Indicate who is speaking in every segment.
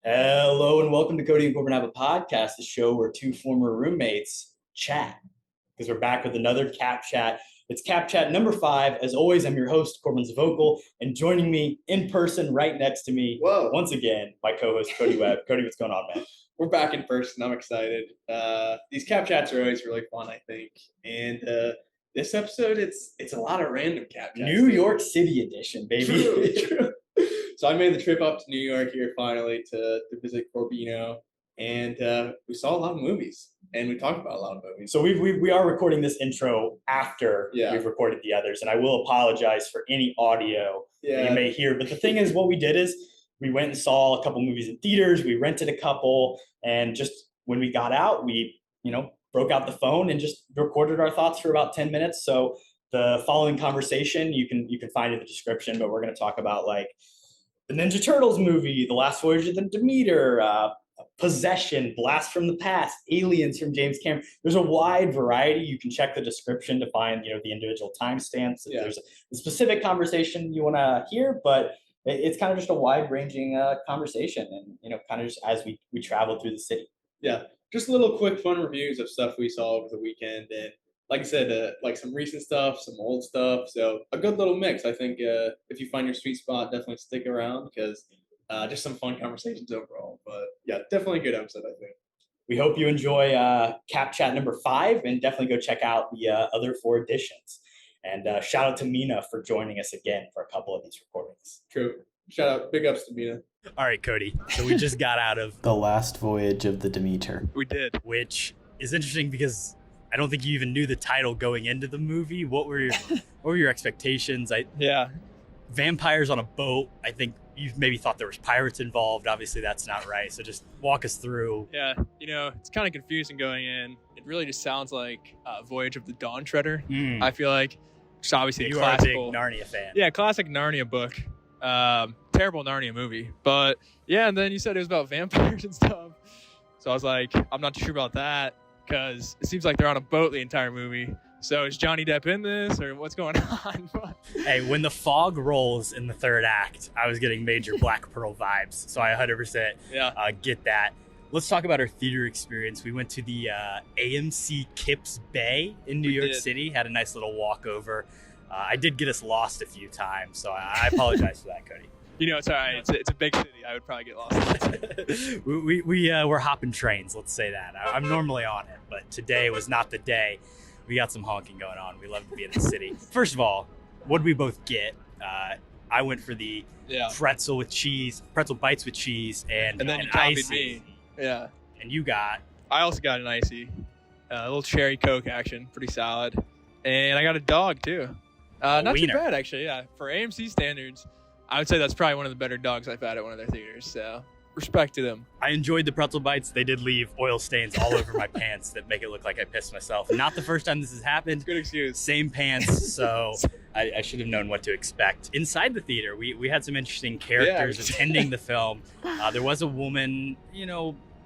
Speaker 1: Hello and welcome to Kody and Korbin Have a Podcast, the show where two former roommates chat. Because we're back with another KHAP Chat. It's KHAP Chat number 5. As always, I'm your host, Korbin Zvokel, and joining me in person right next to me, once again, my co-host, Kody Webb. Cody, what's going on, man?
Speaker 2: We're back in person. I'm excited. These KHAP Chats are always really fun, I think. And this episode, it's a lot of random KHAP Chats.
Speaker 1: New York City edition, baby.
Speaker 2: True. So I made the trip up to New York here finally to visit Corbino, and we saw a lot of movies, and we talked about a lot of movies.
Speaker 1: So we are recording this intro after we've recorded the others, and I will apologize for any audio that you may hear. But the thing is, what we did is we went and saw a couple movies in theaters, we rented a couple, and just when we got out, we broke out the phone and just recorded our thoughts for about 10 minutes. So the following conversation you can find in the description, but we're going to talk about like the Ninja Turtles movie, The Last Voyage of the Demeter, Possession, Blast from the Past, Aliens from James Cameron. There's a wide variety. You can check the description to find the individual timestamps. If there's a specific conversation you want to hear, but it's kind of just a wide-ranging conversation, and kind of just as we travel through the city.
Speaker 2: Yeah, just little quick fun reviews of stuff we saw over the weekend, and like I said, like some recent stuff, some old stuff. So a good little mix. I think if you find your sweet spot, definitely stick around because just some fun conversations overall. But yeah, definitely a good episode, I think.
Speaker 1: We hope you enjoy KHAP Chat number 5, and definitely go check out the other 4 editions. And shout out to Mina for joining us again for a couple of these recordings.
Speaker 2: True. Shout out, big ups to Mina.
Speaker 3: All right, Cody. So we just got out of
Speaker 4: The Last Voyage of the Demeter.
Speaker 3: We did, which is interesting because I don't think you even knew the title going into the movie. What were your expectations? Vampires on a boat. I think you maybe thought there was pirates involved. Obviously, that's not right. So just walk us through.
Speaker 5: Yeah, it's kind of confusing going in. It really just sounds like Voyage of the Dawn Treader. I feel like it's obviously
Speaker 3: you
Speaker 5: a classical.
Speaker 3: Are a big Narnia fan.
Speaker 5: Yeah, classic Narnia book. Terrible Narnia movie. But yeah, and then you said it was about vampires and stuff. So I was like, I'm not too sure about that, because it seems like they're on a boat the entire movie. So is Johnny Depp in this, or what's going on?
Speaker 3: Hey, when the fog rolls in the third act, I was getting major Black Pearl vibes. So I 100% get that. Let's talk about our theater experience. We went to the AMC Kips Bay in New York City. Had a nice little walkover. I did get us lost a few times, so I apologize for that, Cody.
Speaker 5: It's all right. It's a big city. I would probably get lost.
Speaker 3: We're hopping trains, let's say that. I'm normally on it, but today was not the day. We got some honking going on. We love to be in the city. First of all, what did we both get? I went for the pretzel bites with cheese, and
Speaker 5: then you
Speaker 3: copied
Speaker 5: icy. Me. Yeah.
Speaker 3: And you got?
Speaker 5: I also got an icy. A little cherry Coke action. Pretty solid. And I got a dog, too. Not too bad, actually, yeah. For AMC standards, I would say that's probably one of the better dogs I've had at one of their theaters, so respect to them.
Speaker 3: I enjoyed the pretzel bites. They did leave oil stains all over my pants that make it look like I pissed myself. Not the first time this has happened.
Speaker 5: Good excuse.
Speaker 3: Same pants, so I should have known what to expect. Inside the theater, we had some interesting characters attending the film. There was a woman,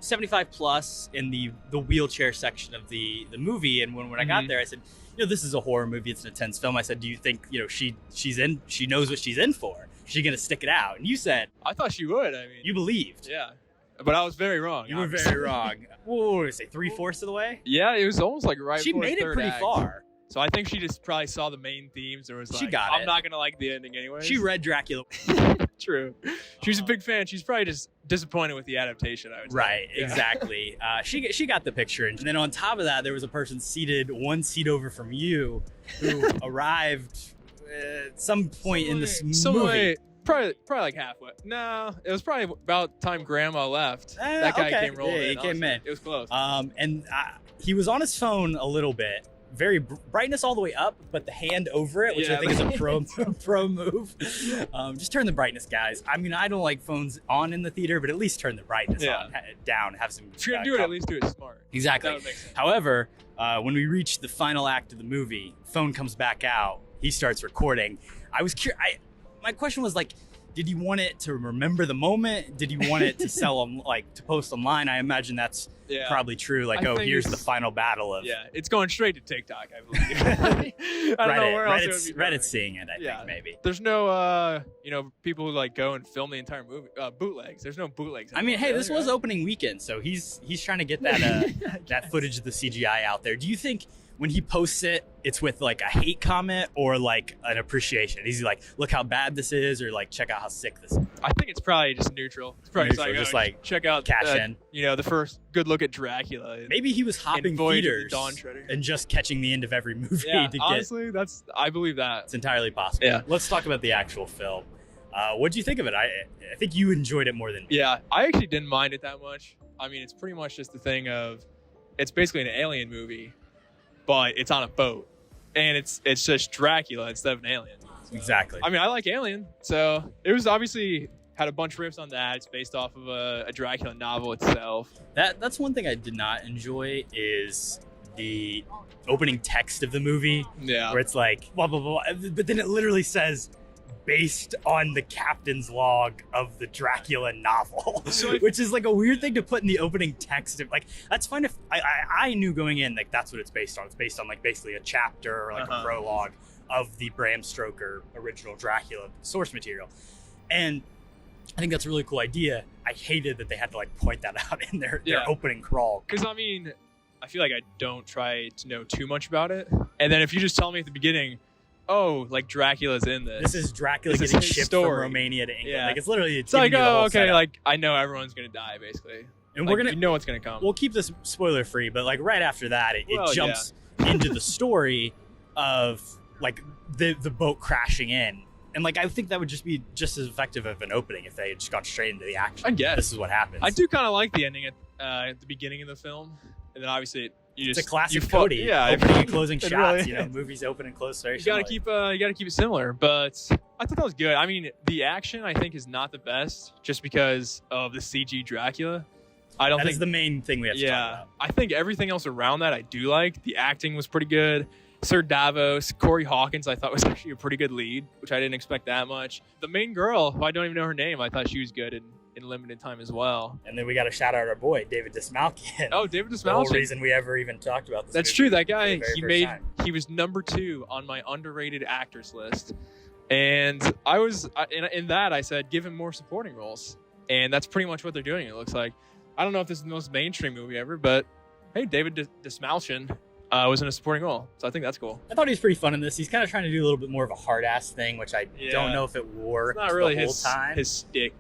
Speaker 3: 75 plus in the wheelchair section of the movie, and when I got there, I said, this is a horror movie. It's an intense film. I said, do you think, she knows what she's in for? Is she going to stick it out? And you said,
Speaker 5: I thought she would. I mean,
Speaker 3: you believed.
Speaker 5: Yeah. But I was very wrong.
Speaker 3: You were very wrong. What did I say? 3/4 of the way?
Speaker 5: Yeah, it was almost like right
Speaker 3: She
Speaker 5: before
Speaker 3: made it
Speaker 5: third
Speaker 3: pretty
Speaker 5: act.
Speaker 3: far.
Speaker 5: So I think she just probably saw the main themes and was
Speaker 3: She
Speaker 5: like,
Speaker 3: got
Speaker 5: I'm
Speaker 3: it.
Speaker 5: not going to like the ending anyway.
Speaker 3: She read Dracula.
Speaker 5: True. She's a big fan. She's probably just disappointed with the adaptation, I would say.
Speaker 3: Right, exactly. She got the picture. And then on top of that, there was a person seated one seat over from you who arrived at some point in this movie.
Speaker 5: Probably like halfway. No, it was probably about time Grandma left. That guy came rolling in.
Speaker 3: He came in.
Speaker 5: It was close.
Speaker 3: And he was on his phone a little bit. Very brightness all the way up, but the hand over it, which I think is a pro move. Just turn the brightness, guys. I mean, I don't like phones on in the theater, but at least turn the brightness on, down. Have some.
Speaker 5: If you're gonna do it, at least do it smart.
Speaker 3: Exactly.
Speaker 5: That would make sense.
Speaker 3: However, when we reach the final act of the movie, phone comes back out. He starts recording. I was curious. My question was like, did he want it to remember the moment? Did he want it to sell them, like to post online? I imagine that's probably true. Like, here's the final battle of.
Speaker 5: Yeah, it's going straight to TikTok, I believe. I don't know where else it would be.
Speaker 3: Reddit's seeing it, I think, maybe.
Speaker 5: There's no, people who like go and film the entire movie, bootlegs. There's no bootlegs.
Speaker 3: I mean, hey, this was opening weekend, so he's trying to get that that footage of the CGI out there. Do you think when he posts it, it's with like a hate comment or like an appreciation? Is he like, look how bad this is, or like, check out how sick this is?
Speaker 5: I think it's probably just neutral. It's probably
Speaker 3: neutral, just like
Speaker 5: check out
Speaker 3: cash in.
Speaker 5: The first good look at Dracula.
Speaker 3: Maybe he was hopping theaters and just catching the end of every movie.
Speaker 5: Yeah, honestly, I believe that.
Speaker 3: It's entirely possible.
Speaker 5: Yeah.
Speaker 3: Let's talk about the actual film. What do you think of it? I think you enjoyed it more than me.
Speaker 5: Yeah, I actually didn't mind it that much. I mean, it's pretty much just the thing of, it's basically an alien movie, but it's on a boat, and it's just Dracula instead of an alien.
Speaker 3: So, exactly.
Speaker 5: I mean, I like Alien, so it was obviously had a bunch of riffs on that. It's based off of a Dracula novel itself.
Speaker 3: That's one thing I did not enjoy is the opening text of the movie.
Speaker 5: Yeah.
Speaker 3: Where it's like blah blah blah, but then it literally says, based on the captain's log of the Dracula novel, which is like a weird thing to put in the opening text. Like, that's fine if I knew going in, like, that's what it's based on. It's based on like basically a chapter or like a prologue of the Bram Stoker original Dracula source material. And I think that's a really cool idea. I hated that they had to like point that out in their opening crawl.
Speaker 5: Because I mean, I feel like I don't try to know too much about it. And then if you just tell me at the beginning, oh, like Dracula's in this.
Speaker 3: This is Dracula getting shipped from Romania to England.
Speaker 5: Yeah.
Speaker 3: Like, it's literally,
Speaker 5: it's like, oh, okay, setup. Like, I know everyone's gonna die, basically.
Speaker 3: And
Speaker 5: like,
Speaker 3: we're gonna,
Speaker 5: you know what's gonna come.
Speaker 3: We'll keep this spoiler free, but like right after that, it jumps into the story of like the boat crashing in. And like, I think that would just be just as effective of an opening if they had just gone straight into the action.
Speaker 5: I guess.
Speaker 3: This is what happens.
Speaker 5: I do kind of like the ending at the beginning of the film. And then obviously
Speaker 3: it's a classic Kody. Opening and closing shots. Really, movies open and close very similar.
Speaker 5: You gotta keep it similar. But I thought that was good. I mean, the action I think is not the best just because of the CG Dracula.
Speaker 3: That is the main thing we have to talk about.
Speaker 5: I think everything else around that I do like. The acting was pretty good. Sir Davos, Corey Hawkins, I thought was actually a pretty good lead, which I didn't expect that much. The main girl, who I don't even know her name, I thought she was good in limited time as well.
Speaker 3: And then we got to shout out our boy, David Dastmalchian.
Speaker 5: Oh, David Dastmalchian.
Speaker 3: The whole reason we ever even talked about this.
Speaker 5: That's true. That guy, he was number 2 on my underrated actors list. And I was, in that, I said, give him more supporting roles. And that's pretty much what they're doing, it looks like. I don't know if this is the most mainstream movie ever, but hey, David Dastmalchian was in a supporting role, so I think that's cool.
Speaker 3: I thought he was pretty fun in this. He's kind of trying to do a little bit more of a hard-ass thing, which I don't know if it worked
Speaker 5: not really
Speaker 3: the whole time.
Speaker 5: His shtick.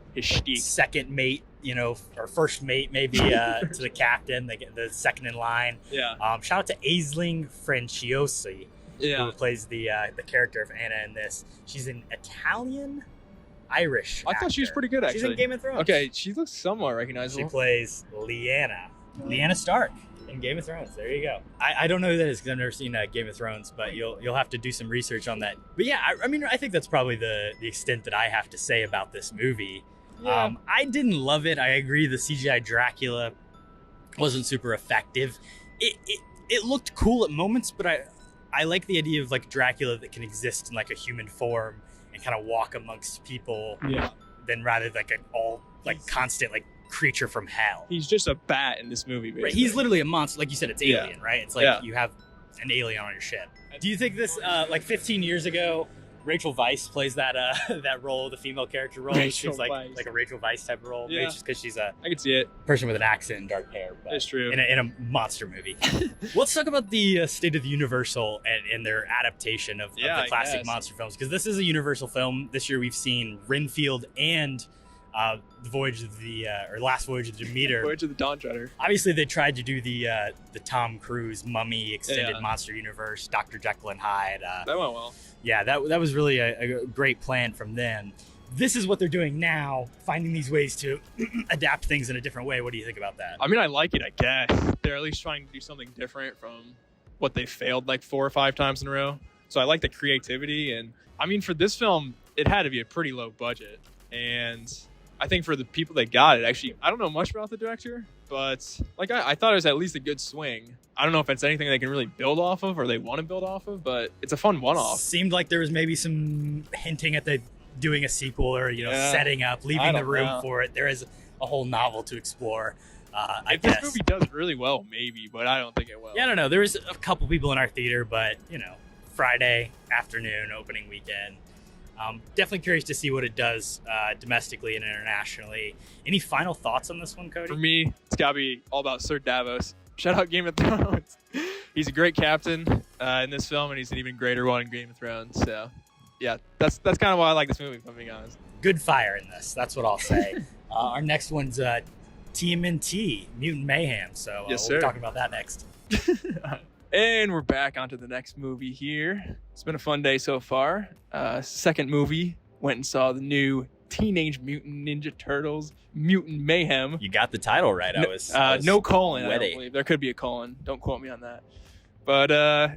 Speaker 3: Second mate, or first mate maybe to the captain, the second in line.
Speaker 5: Yeah.
Speaker 3: Shout out to Aisling Franciosi, who plays the character of Anna in this. She's an Italian-Irish
Speaker 5: I thought she was pretty good, actually.
Speaker 3: She's in Game of Thrones.
Speaker 5: Okay, she looks somewhat recognizable.
Speaker 3: She plays Lyanna Stark in Game of Thrones. There you go. I don't know who that is because I've never seen Game of Thrones, but you'll have to do some research on that. But yeah, I mean, I think that's probably the extent that I have to say about this movie. Yeah. I didn't love it. I agree the CGI Dracula wasn't super effective. It looked cool at moments, but I like the idea of like Dracula that can exist in like a human form and kind of walk amongst people.
Speaker 5: Yeah.
Speaker 3: Than rather like an all like constant like creature from hell.
Speaker 5: He's just a bat in this movie, basically.
Speaker 3: Right, he's literally a monster. Like you said, it's Alien, right? It's like you have an alien on your ship. Do you think this, like 15 years ago, Rachel Weisz plays that that role, the female character role? She's like a Rachel Weisz type of role.
Speaker 5: Yeah.
Speaker 3: Maybe just because she's I
Speaker 5: can see it.
Speaker 3: Person with an accent and dark hair. But
Speaker 5: it's true.
Speaker 3: In a monster movie. Let's talk about the state of the Universal and their adaptation of the classic monster films. Because this is a Universal film. This year we've seen Renfield and the Voyage of the Last Voyage of the Demeter.
Speaker 5: Voyage of the Dawn Treader.
Speaker 3: Obviously, they tried to do the Tom Cruise Mummy extended monster universe, Dr. Jekyll and Hyde.
Speaker 5: That went well.
Speaker 3: Yeah, that was really a great plan from them. This is what they're doing now, finding these ways to adapt things in a different way. What do you think about that?
Speaker 5: I mean, I like it, I guess. They're at least trying to do something different from what they failed like 4 or 5 times in a row. So I like the creativity. And I mean, for this film, it had to be a pretty low budget. And I think for the people that got it, actually, I don't know much about the director, but like I thought it was at least a good swing. I don't know if it's anything they can really build off of or they want to build off of, but it's a fun one-off.
Speaker 3: Seemed like there was maybe some hinting at the doing a sequel or setting up, leaving the room for it. There is a whole novel to explore. I guess
Speaker 5: this movie does really well, maybe, but I don't think it will.
Speaker 3: Yeah, I don't know. There was a couple people in our theater, but Friday afternoon, opening weekend. Definitely curious to see what it does domestically and internationally. Any final thoughts on this one, Kody?
Speaker 5: For me, it's got to be all about Sir Davos. Shout out Game of Thrones. He's a great captain in this film, and he's an even greater one in Game of Thrones. So, yeah, that's kind of why I like this movie, if I'm being honest.
Speaker 3: Good fire in this. That's what I'll say. Our next one's TMNT, Mutant Mayhem. So
Speaker 5: yes,
Speaker 3: we'll be talking about that next.
Speaker 5: And we're back onto the next movie here. It's been a fun day so far. Second movie, went and saw the new Teenage Mutant Ninja Turtles, Mutant Mayhem.
Speaker 3: You got the title right. I was
Speaker 5: no colon,
Speaker 3: ready.
Speaker 5: I don't believe. There could be a colon. Don't quote me on that. But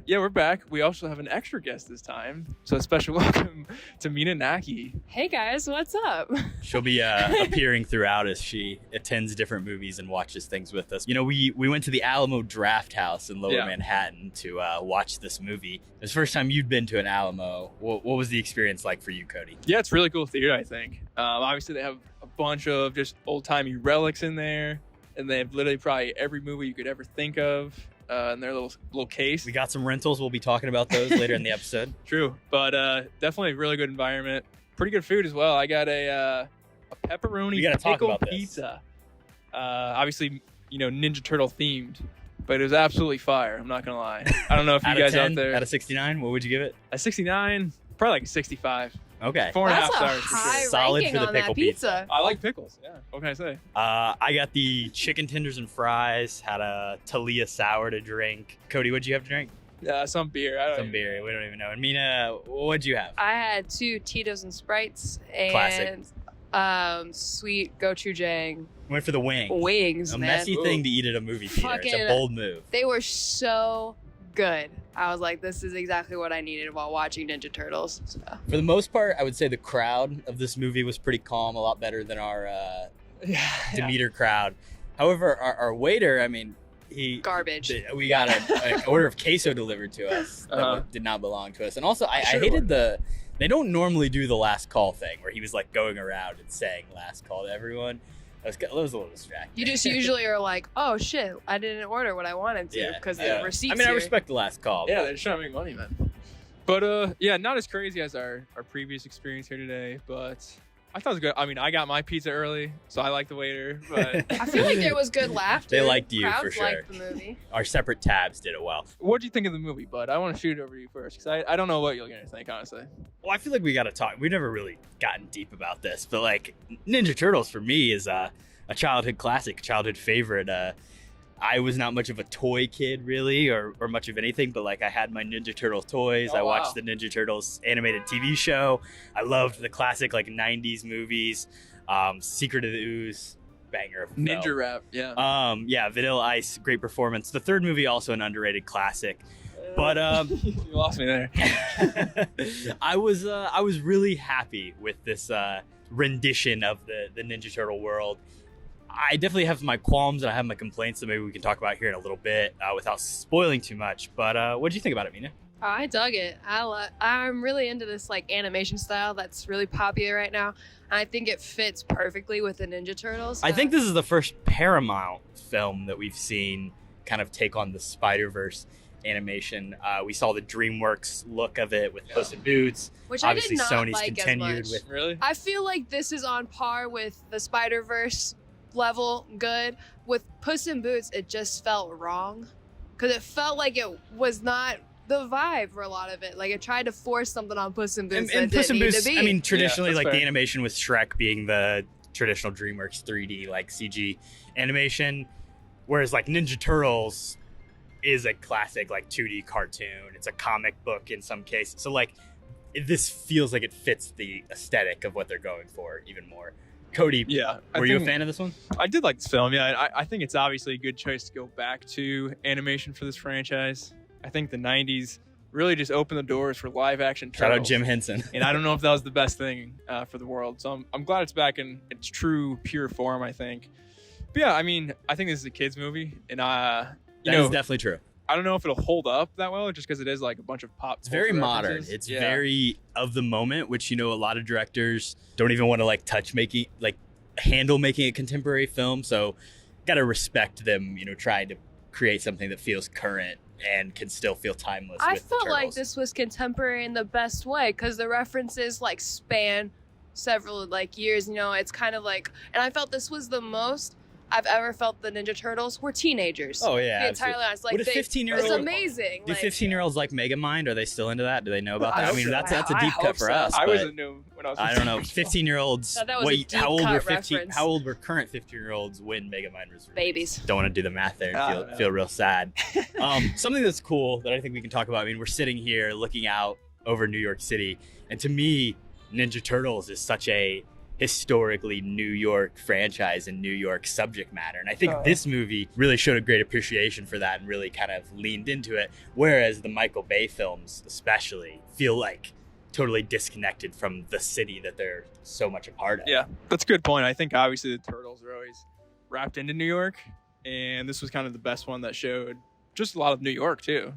Speaker 5: yeah, we're back. We also have an extra guest this time. So a special welcome to Mine Nacke.
Speaker 6: Hey guys, what's up?
Speaker 3: She'll be appearing throughout as she attends different movies and watches things with us. We went to the Alamo Draft House in Lower Manhattan to watch this movie. It was the first time you'd been to an Alamo. What was the experience like for you, Kody?
Speaker 5: Yeah, it's really cool theater, I think. Obviously, they have a bunch of just old-timey relics in there. And they have literally probably every movie you could ever think of. In their little case.
Speaker 3: We got some rentals. We'll be talking about those later in the episode.
Speaker 5: True, but definitely a really good environment. Pretty good food as well. I got a pepperoni pickle pizza. Obviously, Ninja Turtle themed, but it was absolutely fire. I'm not gonna lie. I don't know if you guys out there.
Speaker 3: Out of 69, what would you give it?
Speaker 5: A 69, probably like a 65.
Speaker 3: Okay.
Speaker 5: 4.5 stars.
Speaker 6: High
Speaker 3: Solid for the pickle pizza.
Speaker 5: I like pickles. Yeah. What can I say?
Speaker 3: I got the chicken tenders and fries. Had a Talia sour to drink. Kody, what'd you have to drink?
Speaker 5: Some beer.
Speaker 3: Some beer. We don't even know. And Mina, what'd you have?
Speaker 6: I had 2 Tito's and Sprites
Speaker 3: Classic.
Speaker 6: and sweet gochujang.
Speaker 3: Went for the wings.
Speaker 6: Wings,
Speaker 3: a
Speaker 6: man.
Speaker 3: messy thing to eat at a movie theater. It's a bold move.
Speaker 6: They were so good. I was like, this is exactly what I needed while watching Ninja Turtles. So.
Speaker 3: For the most part, I would say the crowd of this movie was pretty calm, a lot better than our Demeter crowd. However, our waiter, he
Speaker 6: garbage.
Speaker 3: We got an order of queso delivered to us that did not belong to us. And also, I hated they don't normally do the last call thing where he was like going around and saying last call to everyone. That was a little distracting.
Speaker 6: You just usually are like, oh shit, I didn't order what I wanted to because the receipts
Speaker 3: I respect the last call.
Speaker 5: Yeah, they're just trying to make money, man. But yeah, not as crazy as our previous experience here today, but I thought it was good. I got my pizza early, so I like the waiter. But
Speaker 6: I feel like there was good laughter.
Speaker 3: They liked you
Speaker 6: Crowds
Speaker 3: for sure.
Speaker 6: liked the movie.
Speaker 3: Our separate tabs did it well.
Speaker 5: What did you think of the movie, bud? I want to shoot it over to you first because I don't know what you're gonna think, honestly.
Speaker 3: Well, I feel like we got to talk. We've never really gotten deep about this, but like Ninja Turtles for me is a childhood classic, childhood favorite. I was not much of a toy kid really, or much of anything, but like I had my Ninja Turtles toys. I watched the Ninja Turtles animated TV show. I loved the classic like 90s movies. Secret of the Ooze, banger of a film.
Speaker 5: Ninja Rap, yeah.
Speaker 3: Yeah, Vanilla Ice, great performance. The third movie also an underrated classic. But
Speaker 5: you lost me there.
Speaker 3: I was really happy with this rendition of the Ninja Turtle world. I definitely have my qualms and I have my complaints that maybe we can talk about here in a little bit without spoiling too much. But what did you think about it, Mina?
Speaker 6: I dug it. I'm really into this like animation style that's really popular right now. I think it fits perfectly with the Ninja Turtles.
Speaker 3: I think this is the first Paramount film that we've seen kind of take on the Spider-Verse animation. We saw the DreamWorks look of it with Puss in Boots.
Speaker 6: Which
Speaker 3: obviously
Speaker 6: I did not
Speaker 3: Sony's
Speaker 6: like
Speaker 3: continued
Speaker 6: as much.
Speaker 3: with.
Speaker 5: Really?
Speaker 6: I feel like this is on par with the Spider-Verse level good. With Puss in Boots, it just felt wrong because it felt like it was not the vibe for a lot of it. Like it tried to force something on Puss in Boots
Speaker 3: And
Speaker 6: that
Speaker 3: Puss in
Speaker 6: didn't need
Speaker 3: Boots,
Speaker 6: to be.
Speaker 3: I mean, traditionally,
Speaker 5: Yeah,
Speaker 3: like
Speaker 5: that's
Speaker 3: the
Speaker 5: fair.
Speaker 3: animation with Shrek being the traditional DreamWorks 3D like CG animation, whereas like Ninja Turtles is a classic like 2D cartoon. It's a comic book in some cases. So like this feels like it fits the aesthetic of what they're going for even more. Cody,
Speaker 5: Yeah.
Speaker 3: were you a fan of this one?
Speaker 5: I did like this film, yeah. I think it's obviously a good choice to go back to animation for this franchise. I think the 90s really just opened the doors for live action
Speaker 3: Shout
Speaker 5: turtles.
Speaker 3: out Jim Henson.
Speaker 5: And I don't know if that was the best thing for the world. So I'm glad it's back in its true, pure form, I think. But yeah, I mean, I think this is a kid's movie. And,
Speaker 3: That is definitely true.
Speaker 5: I don't know if it'll hold up that well, just because it is like a bunch of pop.
Speaker 3: It's very modern.
Speaker 5: references.
Speaker 3: It's very of the moment, which, you know, a lot of directors don't even want to like handle making a contemporary film. So got to respect them, you know, trying to create something that feels current and can still feel timeless.
Speaker 6: I
Speaker 3: with the
Speaker 6: felt like
Speaker 3: Turtles.
Speaker 6: this was contemporary in the best way because the references like span several like years. You know, it's kind of like, and I felt this was the most I've ever felt the Ninja Turtles were teenagers.
Speaker 3: Oh yeah,
Speaker 6: to be entirely honest. Like,
Speaker 3: would a 15-year-old?
Speaker 6: It's amazing.
Speaker 3: Do 15-year-olds like Megamind? Are they still into that? Do they know about that? I mean, that's a
Speaker 6: I
Speaker 3: deep
Speaker 6: hope
Speaker 3: cut for
Speaker 6: so.
Speaker 3: us.
Speaker 5: I
Speaker 3: but
Speaker 5: wasn't new when I was.
Speaker 3: I don't know. 15-year-olds.
Speaker 6: That was a
Speaker 3: Wait,
Speaker 6: deep
Speaker 3: how old were
Speaker 6: cut reference.
Speaker 3: How old were current 15-year-olds when Megamind was released?
Speaker 6: Babies.
Speaker 3: Don't want to do the math there and feel real sad. Something that's cool that I think we can talk about. I mean, we're sitting here looking out over New York City, and to me, Ninja Turtles is such a historically New York franchise and New York subject matter. And I think this movie really showed a great appreciation for that and really kind of leaned into it. Whereas the Michael Bay films especially feel like totally disconnected from the city that they're so much a part of.
Speaker 5: Yeah, that's a good point. I think obviously the Turtles are always wrapped into New York, and this was kind of the best one that showed just a lot of New York too.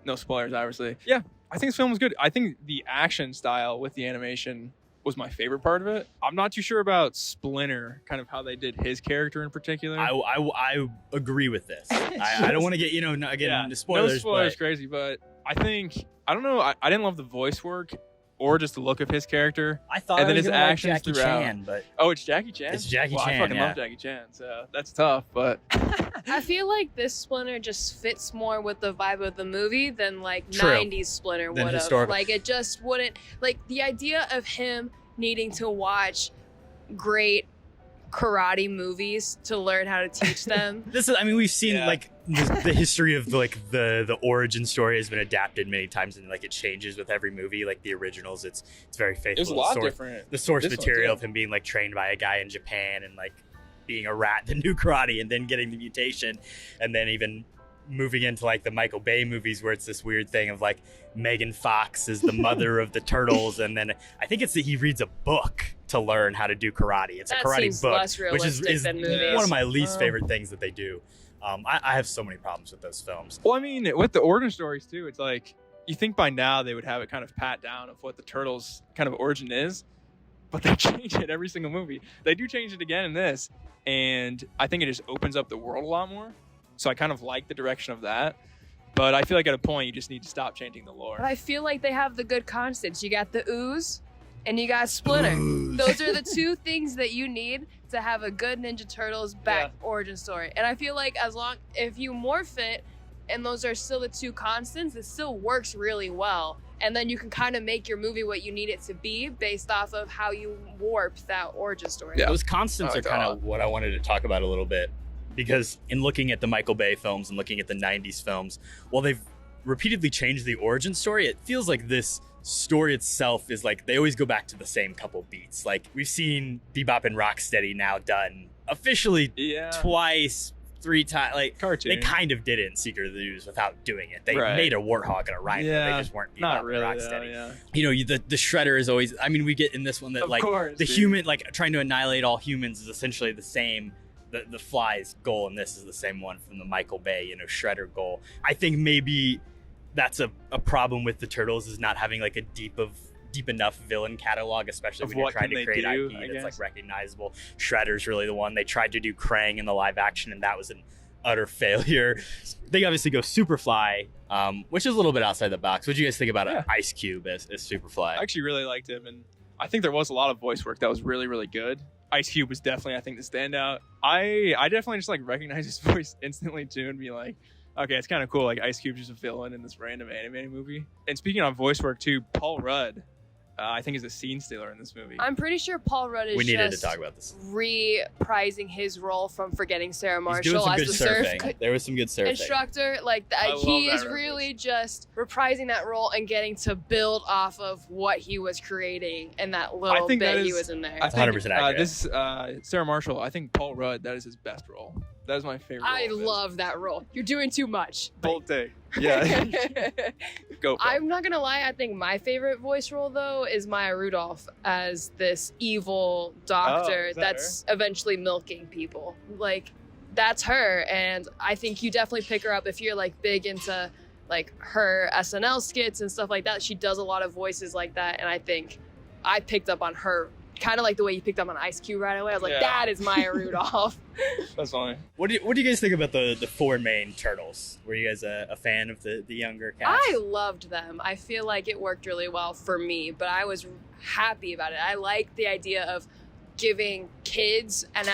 Speaker 5: No spoilers, obviously. Yeah, I think this film was good. I think the action style with the animation was my favorite part of it. I'm not too sure about Splinter, kind of how they did his character in particular.
Speaker 3: I agree with this. I don't want to get, into spoilers.
Speaker 5: No spoilers, crazy, but I think, I don't know, I didn't love the voice work or just the look of his character.
Speaker 3: I thought
Speaker 5: and
Speaker 3: then
Speaker 5: his actions
Speaker 3: Jackie
Speaker 5: throughout.
Speaker 3: Chan, but
Speaker 5: it's Jackie Chan?
Speaker 3: It's Jackie Chan,
Speaker 5: I fucking love Jackie Chan, so that's tough, but
Speaker 6: I feel like this Splinter just fits more with the vibe of the movie than like
Speaker 3: True.
Speaker 6: 90s Splinter would have.
Speaker 3: Historical.
Speaker 6: Like it just wouldn't, like the idea of him needing to watch great karate movies to learn how to teach them.
Speaker 3: We've seen like the history of like the origin story has been adapted many times, and like it changes with every movie. Like the originals, it's very faithful.
Speaker 5: it was a lot different.
Speaker 3: The source
Speaker 5: This
Speaker 3: material
Speaker 5: one,
Speaker 3: of him being like trained by a guy in Japan and like being a rat that knew karate and then getting the mutation, and then even moving into like the Michael Bay movies where it's this weird thing of like Megan Fox is the mother of the turtles, and then I think it's that he reads a book to learn how to do karate. It's
Speaker 6: That
Speaker 3: a karate
Speaker 6: seems
Speaker 3: book,
Speaker 6: less
Speaker 3: which is
Speaker 6: realistic than movies.
Speaker 3: one of my least favorite things that they do. I have so many problems with those films.
Speaker 5: Well, I mean, with the origin stories too, it's like you think by now they would have it kind of pat down of what the Turtles kind of origin is, but they change it every single movie. They do change it again in this, and I think it just opens up the world a lot more. So I kind of like the direction of that. But I feel like at a point, you just need to stop changing the lore.
Speaker 6: But I feel like they have the good constants. You got the ooze and you got Splinter. Those are the two things that you need to have a good Ninja Turtles origin story. And I feel like if you morph it and those are still the two constants, it still works really well. And then you can kind of make your movie what you need it to be based off of how you warp that origin story.
Speaker 3: Yeah. Those constants are kind of what I wanted to talk about a little bit. Because in looking at the Michael Bay films and looking at the 90s films, while they've repeatedly changed the origin story, it feels like this story itself is like they always go back to the same couple beats. Like we've seen Bebop and Rocksteady now done officially twice, 3 times. Like
Speaker 5: cartoon.
Speaker 3: They kind of did it in Secret of the Ooze without doing it. They
Speaker 5: Right.
Speaker 3: made a warthog and a rhino. They just weren't Bebop
Speaker 5: Not really,
Speaker 3: and Rocksteady.
Speaker 5: though,
Speaker 3: You know, the Shredder is always. I mean, we get in this one that
Speaker 5: Of
Speaker 3: like
Speaker 5: course,
Speaker 3: the
Speaker 5: dude.
Speaker 3: human, like trying to annihilate all humans, is essentially the same. The Fly's goal in this is the same one from the Michael Bay, Shredder goal. I think maybe that's a problem with the Turtles, is not having like a deep enough villain catalog, especially
Speaker 5: Of
Speaker 3: when you're
Speaker 5: what
Speaker 3: trying
Speaker 5: can
Speaker 3: to
Speaker 5: they
Speaker 3: create
Speaker 5: do,
Speaker 3: IP
Speaker 5: I
Speaker 3: that's
Speaker 5: guess.
Speaker 3: like recognizable. Shredder's really the one. They tried to do Krang in the live action, and that was an utter failure. They obviously go Superfly, which is a little bit outside the box. What do you guys think about Ice Cube as Superfly?
Speaker 5: I actually really liked him, and I think there was a lot of voice work that was really, really good. Ice Cube was definitely, I think, the standout. I definitely just like recognize his voice instantly too, and be like, okay, it's kind of cool. Like Ice Cube's just a villain in this random animated movie. And speaking of voice work too, Paul Rudd, I think is a scene stealer in this movie.
Speaker 6: I'm pretty sure Paul Rudd is
Speaker 3: We needed
Speaker 6: just
Speaker 3: to talk about this.
Speaker 6: reprising his role from Forgetting Sarah
Speaker 3: He's doing
Speaker 6: Marshall
Speaker 3: some
Speaker 6: as
Speaker 3: good
Speaker 6: the surf
Speaker 3: surfing. There was some good surfing.
Speaker 6: instructor. Like
Speaker 5: I love
Speaker 6: he
Speaker 5: that
Speaker 6: is really just reprising that role and getting to build off of what he was creating in that little
Speaker 5: think
Speaker 6: bit
Speaker 5: that
Speaker 6: he
Speaker 5: is-
Speaker 6: was in there.
Speaker 5: I think
Speaker 3: 100% accurate.
Speaker 5: this Sarah Marshall, I think Paul Rudd, that is his best role. That is my favorite
Speaker 6: I
Speaker 5: role of his.
Speaker 6: love that role. You're doing too much.
Speaker 5: Bold take. Yeah. Go for it.
Speaker 6: I'm not gonna lie, I think my favorite voice role though is Maya Rudolph as this evil doctor
Speaker 5: is that
Speaker 6: that's eventually milking people. Like that's her. And I think you definitely pick her up if you're like big into like her SNL skits and stuff like that. She does a lot of voices like that. And I think I picked up on her kind of like the way you picked up on Ice Cube right away. I was like, that is Maya Rudolph.
Speaker 5: That's funny.
Speaker 3: What do you guys think about the four main turtles? Were you guys a fan of the younger cast?
Speaker 6: I loved them. I feel like it worked really well for me, but I was happy about it. I like the idea of giving kids an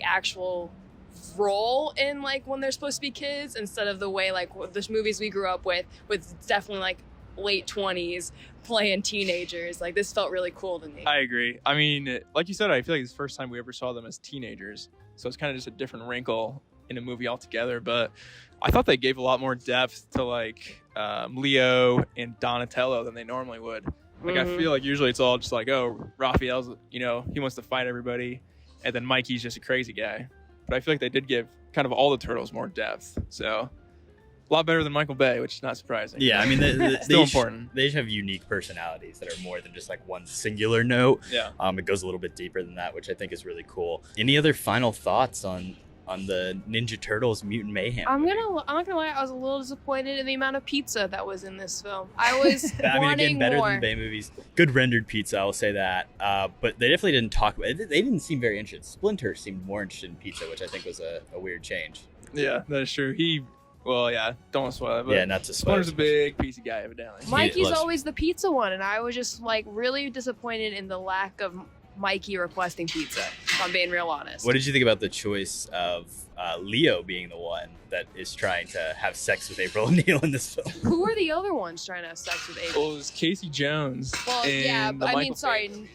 Speaker 6: actual role in like when they're supposed to be kids, instead of the way like the movies we grew up with definitely like late 20s playing teenagers. Like, this felt really cool to me.
Speaker 5: I agree. I mean, like you said, I feel like it's the first time we ever saw them as teenagers, so it's kind of just a different wrinkle in a movie altogether. But I thought they gave a lot more depth to like Leo and Donatello than they normally would. Like, I feel like usually it's all just like, oh, Raphael's, he wants to fight everybody, and then Mikey's just a crazy guy. But I feel like they did give kind of all the turtles more depth. So a lot better than Michael Bay, which is not surprising.
Speaker 3: Yeah, I mean,
Speaker 5: still important.
Speaker 3: They have unique personalities that are more than just like one singular note.
Speaker 5: Yeah.
Speaker 3: It goes a little bit deeper than that, which I think is really cool. Any other final thoughts on the Ninja Turtles Mutant Mayhem?
Speaker 6: I'm not gonna lie, I was a little disappointed in the amount of pizza that was in this film. I was
Speaker 3: I mean, again, better
Speaker 6: more.
Speaker 3: than Bay movies. Good rendered pizza, I'll say that. But they definitely didn't talk about it. They didn't seem very interested. Splinter seemed more interested in pizza, which I think was a weird change.
Speaker 5: Yeah, that is true. Don't want to spoil it. But
Speaker 3: Yeah, not to spoil.
Speaker 5: Splinter's a big piece of guy, evidently.
Speaker 6: Mikey's always the pizza one, and I was just like really disappointed in the lack of Mikey requesting pizza, if I'm being real honest.
Speaker 3: What did you think about the choice of Leo being the one that is trying to have sex with April O'Neil in this film?
Speaker 6: Who are the other ones trying to have sex with April?
Speaker 5: Well, it was Casey Jones.
Speaker 6: Well, yeah, but I mean, sorry.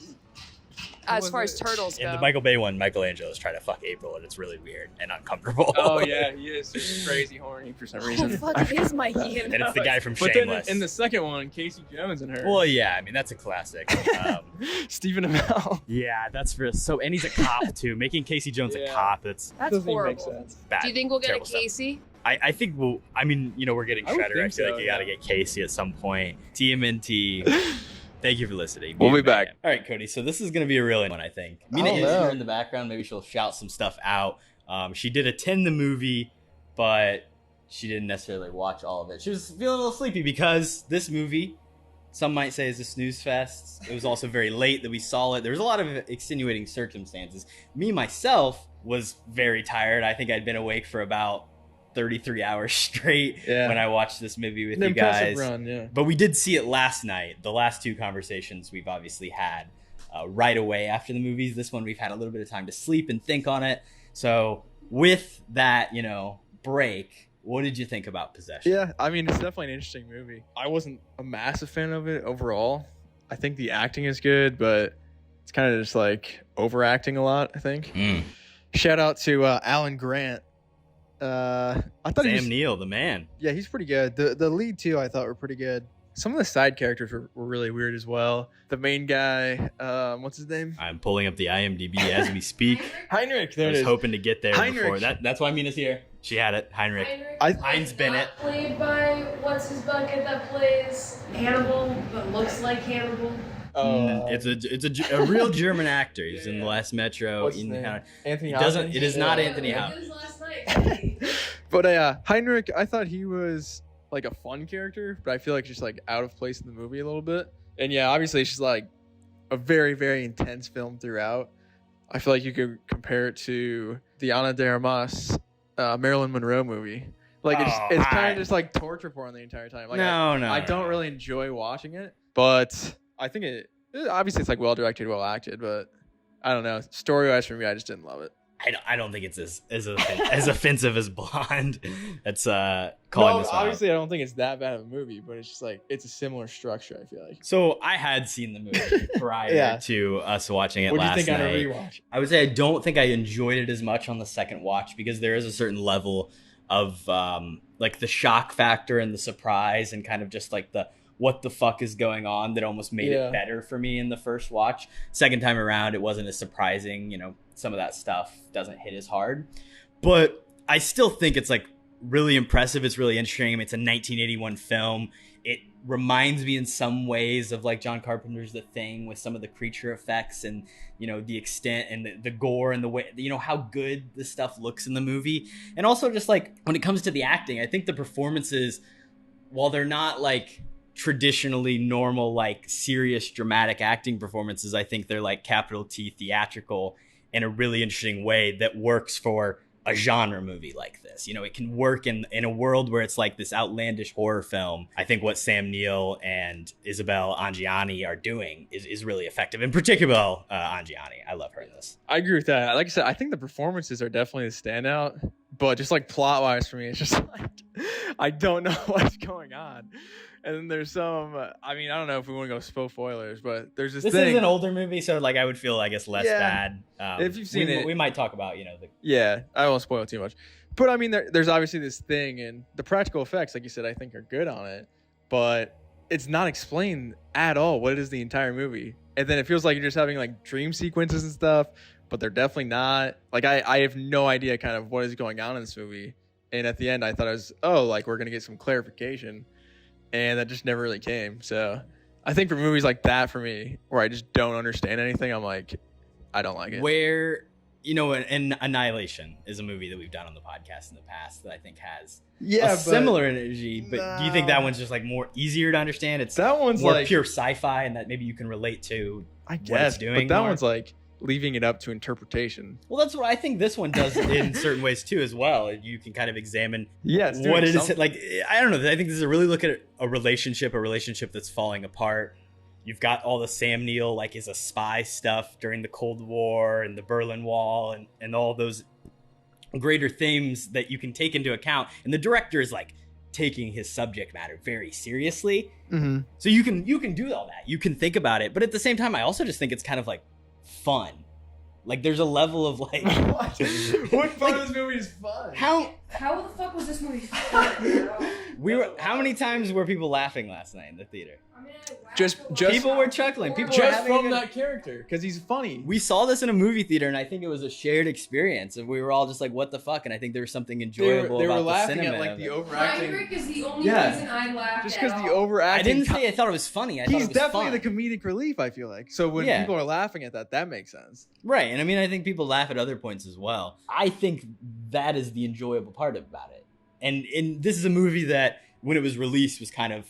Speaker 6: As far as turtles go.
Speaker 3: In the Michael Bay one, Michelangelo is trying to fuck April, and it's really weird and uncomfortable.
Speaker 5: Oh, yeah, he is just crazy horny for some reason.
Speaker 6: Who the fuck is Mikey in
Speaker 3: And it's the guy from
Speaker 5: But
Speaker 3: Shameless.
Speaker 5: then in the second one, Casey Jones and her.
Speaker 3: Well, yeah, I mean, that's a classic.
Speaker 5: Stephen Amell.
Speaker 3: Yeah, that's real. So, and he's a cop, too. Making Casey Jones a cop, that's
Speaker 5: Doesn't even
Speaker 6: horrible.
Speaker 5: make sense.
Speaker 3: bad.
Speaker 6: Do you think we'll get a
Speaker 3: terrible stuff.
Speaker 6: Casey?
Speaker 3: I think we'll, I mean, we're getting
Speaker 5: I would
Speaker 3: Shredder. I
Speaker 5: think
Speaker 3: feel
Speaker 5: so,
Speaker 3: like you got to get Casey at some point. TMNT. Thank you for listening.
Speaker 5: We'll be back.
Speaker 3: All right, Cody. So this is going to be a real one, I think. Mina is here in the background. Maybe she'll shout some stuff out. She did attend the movie, but she didn't necessarily watch all of it. She was feeling a little sleepy because this movie, some might say, is a snooze fest. It was also very late that we saw it. There was a lot of extenuating circumstances. Me, myself, was very tired. I think I'd been awake for about 33 hours straight when I watched this movie with you guys.
Speaker 5: Run, yeah.
Speaker 3: But we did see it last night. The last two conversations we've obviously had right away after the movies. This one we've had a little bit of time to sleep and think on it. So with that, break, what did you think about Possession?
Speaker 5: Yeah, I mean, it's definitely an interesting movie. I wasn't a massive fan of it overall. I think the acting is good, but it's kind of just like overacting a lot, I think. Shout out to Alan Grant. I thought
Speaker 3: Sam Neill, the man.
Speaker 5: Yeah, he's pretty good. The lead two I thought were pretty good. Some of the side characters were really weird as well. The main guy, what's his name?
Speaker 3: I'm pulling up the IMDb as we speak.
Speaker 5: Heinrich. There
Speaker 3: I
Speaker 5: it
Speaker 3: was
Speaker 5: is.
Speaker 3: hoping to get there
Speaker 5: Heinrich.
Speaker 3: before. That's why Mina's here. She had it. Heinrich. Heinz Bennett.
Speaker 6: Played by what's his bucket that plays Hannibal, but looks like Hannibal.
Speaker 3: It's a real German actor. He's in The Last Metro.
Speaker 5: What's his name?
Speaker 3: Anthony Hopkins. It is not Anthony
Speaker 6: Hopkins.
Speaker 3: Hopkins.
Speaker 5: But Heinrich, I thought he was like a fun character, but I feel like just like out of place in the movie a little bit. And yeah, obviously it's just like a very, very intense film throughout. I feel like you could compare it to the Ana de Armas Marilyn Monroe movie. Like it's kind of just like torture porn the entire time. Like I don't really enjoy watching it, but I think it obviously it's like well directed, well acted, but I don't know. Story wise for me, I just didn't love it.
Speaker 3: I don't think it's as offensive as Blonde. That's calling this one
Speaker 5: obviously
Speaker 3: out.
Speaker 5: I don't think it's that bad of a movie, but it's just like it's a similar structure, I feel like.
Speaker 3: So I had seen the movie prior to us watching it last night.
Speaker 5: What do you think on a rewatch?
Speaker 3: I would say I don't think I enjoyed it as much on the second watch because there is a certain level of like the shock factor and the surprise and kind of just like the what the fuck is going on that almost made it better for me in the first watch. Second time around, it wasn't as surprising. Some of that stuff doesn't hit as hard. But I still think it's like really impressive. It's really interesting. It's a 1981 film. It reminds me in some ways of like John Carpenter's The Thing, with some of the creature effects and, you know, the extent and the gore and the way, you know, how good the stuff looks in the movie. And also just like when it comes to the acting, I think the performances, while they're not like traditionally normal, like serious dramatic acting performances, I think they're like capital T theatrical in a really interesting way that works for a genre movie like this. You know, it can work in a world where it's like this outlandish horror film. I think what Sam Neill and Isabel Angiani are doing is really effective. In particular, Angiani. I love her in this.
Speaker 5: I agree with that. Like I said, I think the performances are definitely the standout, but just like plot wise for me, it's just like, I don't know what's going on. And then there's some, I mean, I don't know if we want to go spoilers, but there's this thing.
Speaker 3: This is an older movie, so like I would feel, I guess, less bad.
Speaker 5: If you've seen it.
Speaker 3: We might talk about, you know.
Speaker 5: Yeah, I won't spoil too much. But I mean, there's obviously this thing, and the practical effects, like you said, I think are good on it. But it's not explained at all what it is the entire movie. And then it feels like you're just having like dream sequences and stuff, but they're definitely not. Like I have no idea kind of what is going on in this movie. And at the end, I thought it was, like, we're going to get some clarification. And that just never really came. So I think for movies like that, for me, where I just don't understand anything, I'm like, I don't like it.
Speaker 3: Where, you know, and Annihilation is a movie that we've done on the podcast in the past that I think has similar energy. But do you think that one's just like more easier to understand? That one's more like pure sci-fi, and that maybe you can relate to.
Speaker 5: I guess, what it's doing. But that one's like leaving it up to interpretation.
Speaker 3: Well, that's what I think this one does in certain ways too as well. You can kind of examine what it is. Like, I don't know. I think this is a really look at a relationship that's falling apart. You've got all the Sam Neill, like, is a spy stuff during the Cold War and the Berlin Wall and all those greater themes that you can take into account. And the director is like taking his subject matter very seriously.
Speaker 5: Mm-hmm.
Speaker 3: So you can do all that. You can think about it. But at the same time, I also just think it's kind of like fun. Like, there's a level of like
Speaker 5: what part of this movie is fun?
Speaker 6: How the fuck was this movie fun?
Speaker 3: How many times were people laughing last night in the theater?
Speaker 6: I mean,
Speaker 5: just
Speaker 3: people were chuckling. People
Speaker 5: just
Speaker 3: were
Speaker 5: from that character, because he's funny.
Speaker 3: We saw this in a movie theater, and I think it was a shared experience, and we were all just like, "What the fuck?" And I think there was something enjoyable
Speaker 5: they were
Speaker 3: about
Speaker 5: laughing
Speaker 3: the cinema.
Speaker 5: At like the overacting.
Speaker 6: Frederick is the only reason I laughed.
Speaker 5: Just because the overacting.
Speaker 3: I didn't say I thought it was funny.
Speaker 5: He's definitely the comedic relief, I feel like. So when people are laughing at that makes sense.
Speaker 3: Right, and I mean, I think people laugh at other points as well. I think that is the enjoyable part about it. And this is a movie that, when it was released, was kind of,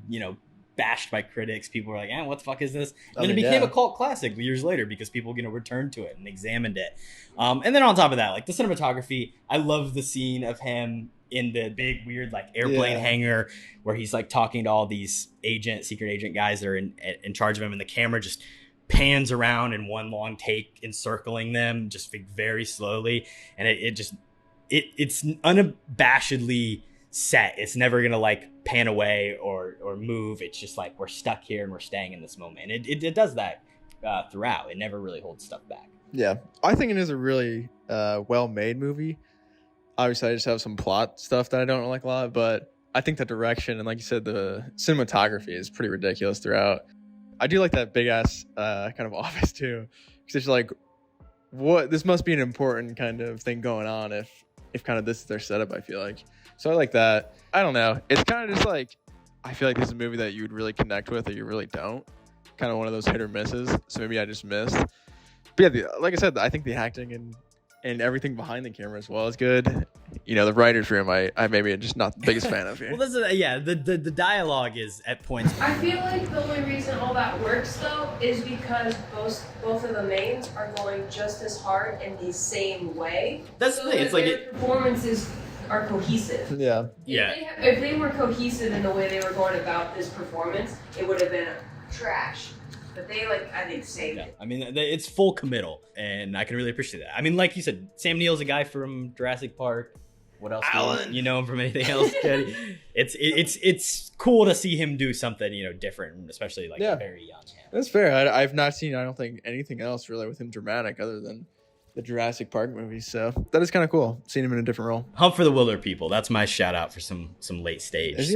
Speaker 3: you know, bashed by critics. People were like, what the fuck is this? And then it became a cult classic years later because people, you know, returned to it and examined it. And then on top of that, like, the cinematography, I love the scene of him in the big weird like airplane hangar where he's like talking to all these secret agent guys that are in charge of him, and the camera just pans around in one long take, encircling them just very slowly, and it's unabashedly set. It's never gonna like pan away or move. It's just like, we're stuck here and we're staying in this moment. And it does that throughout. It never really holds stuff back.
Speaker 5: Yeah, I think it is a really well-made movie. Obviously, I just have some plot stuff that I don't like a lot, but I think the direction and, like you said, the cinematography is pretty ridiculous throughout. I do like that big ass kind of office too, because it's like, what, this must be an important kind of thing going on if kind of this is their setup, I feel like. So I like that. I don't know. It's kind of just like, I feel like this is a movie that you would really connect with or you really don't. Kind of one of those hit or misses. So maybe I just missed. But yeah, like I said, I think the acting and everything behind the camera as well is good. You know, the writer's room, I maybe just not the biggest fan of here.
Speaker 3: Well, the dialogue is at points.
Speaker 7: I feel like the only reason all that works though is because both of the mains are going just as hard in the same way.
Speaker 3: That's the thing. It's like
Speaker 7: their performances are cohesive.
Speaker 5: Yeah.
Speaker 7: If they were cohesive in the way they were going about this performance, it would have been trash. But they, I think, saved it.
Speaker 3: I mean, it's full committal, and I can really appreciate that. I mean, like you said, Sam Neill's a guy from Jurassic Park. What else? You know him from anything else? It's cool to see him do something, you know, different, especially very young.
Speaker 5: That's fair. I've not seen, I don't think, anything else really with him dramatic other than the Jurassic Park movies. So that is kind of cool, seeing him in a different role.
Speaker 3: Hunt for the Wilder People. That's my shout out for some late stage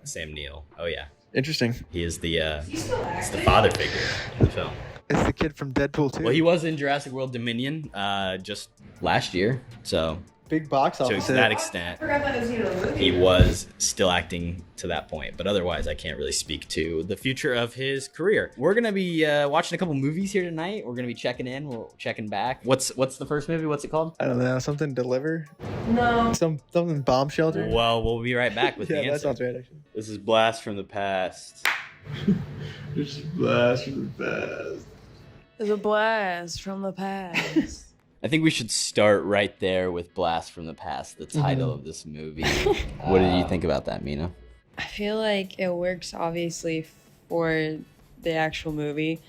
Speaker 3: Sam Neill. Oh yeah.
Speaker 5: Interesting.
Speaker 3: He is the father figure in the film.
Speaker 5: It's the kid from Deadpool 2.
Speaker 3: Well, he was in Jurassic World Dominion just last year. So
Speaker 8: big box
Speaker 3: So
Speaker 8: office.
Speaker 3: to that extent,
Speaker 7: I forgot that was even a movie.
Speaker 3: he was still acting to that point. But otherwise, I can't really speak to the future of his career. We're going to be watching a couple movies here tonight. We're going to be checking in. We're checking back. What's the first movie? What's it called?
Speaker 8: I don't know, something Deliver?
Speaker 7: No.
Speaker 8: Something Bomb Shelter?
Speaker 3: Well, we'll be right back with the answer.
Speaker 8: That sounds right, actually.
Speaker 3: This is Blast from the Past.
Speaker 8: It's Blast from the Past.
Speaker 6: It's a blast from the past.
Speaker 3: I think we should start right there with Blast from the Past, the title of this movie. What did you think about that, Mina?
Speaker 9: I feel like it works obviously for the actual movie,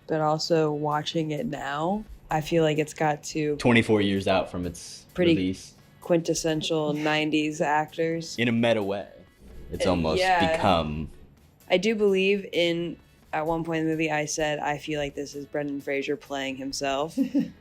Speaker 9: but also watching it now, I feel like it's got
Speaker 3: 24 years out from its release.
Speaker 9: Quintessential 90s actors.
Speaker 3: In a meta way. It's almost become...
Speaker 9: I do believe at one point in the movie, I said, I feel like this is Brendan Fraser playing himself. And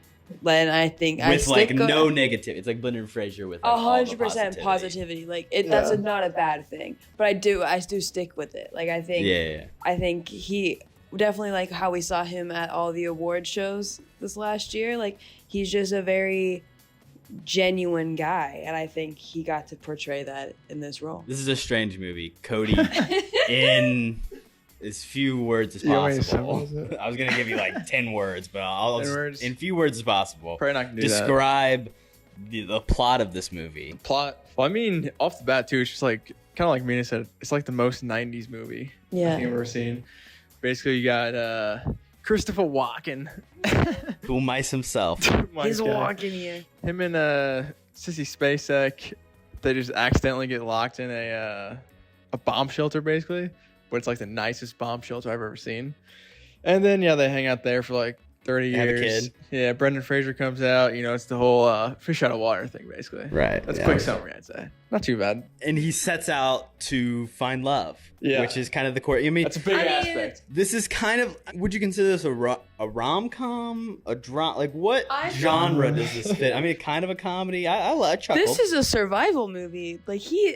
Speaker 9: I think
Speaker 3: with like no negative. It's like Brendan Fraser with like
Speaker 9: 100% positivity. Like that's not a bad thing. But I do stick with it. Like I think he definitely, like how we saw him at all the award shows this last year. Like he's just a very genuine guy, and I think he got to portray that in this role.
Speaker 3: This is a strange movie. Cody in as few words as possible. I was gonna give you like 10 words, but I'll just, in few words as possible.
Speaker 5: Probably not gonna do
Speaker 3: describe the plot of this movie.
Speaker 5: Plot. Well, I mean, off the bat too, it's just like kind of like Mina said. It's like the most '90s movie I think I've ever seen. Basically, you got Christopher Walken,
Speaker 3: Cool Mice himself.
Speaker 9: He's walking here.
Speaker 5: Him and Sissy Spacek, they just accidentally get locked in a bomb shelter, basically. But it's like the nicest bomb shelter I've ever seen. And then they hang out there for like 30 years.
Speaker 3: Have a kid.
Speaker 5: Yeah, Brendan Fraser comes out. You know, it's the whole fish out of water thing, basically.
Speaker 3: Right.
Speaker 5: That's a quick summary, I'd say. Not too bad.
Speaker 3: And he sets out to find love, which is kind of the core. I mean,
Speaker 5: that's a big aspect.
Speaker 3: This is kind of, would you consider this a rom-com, a drama? Like what genre does this fit? I mean, kind of a comedy. I chuckled.
Speaker 9: This is a survival movie. Like he's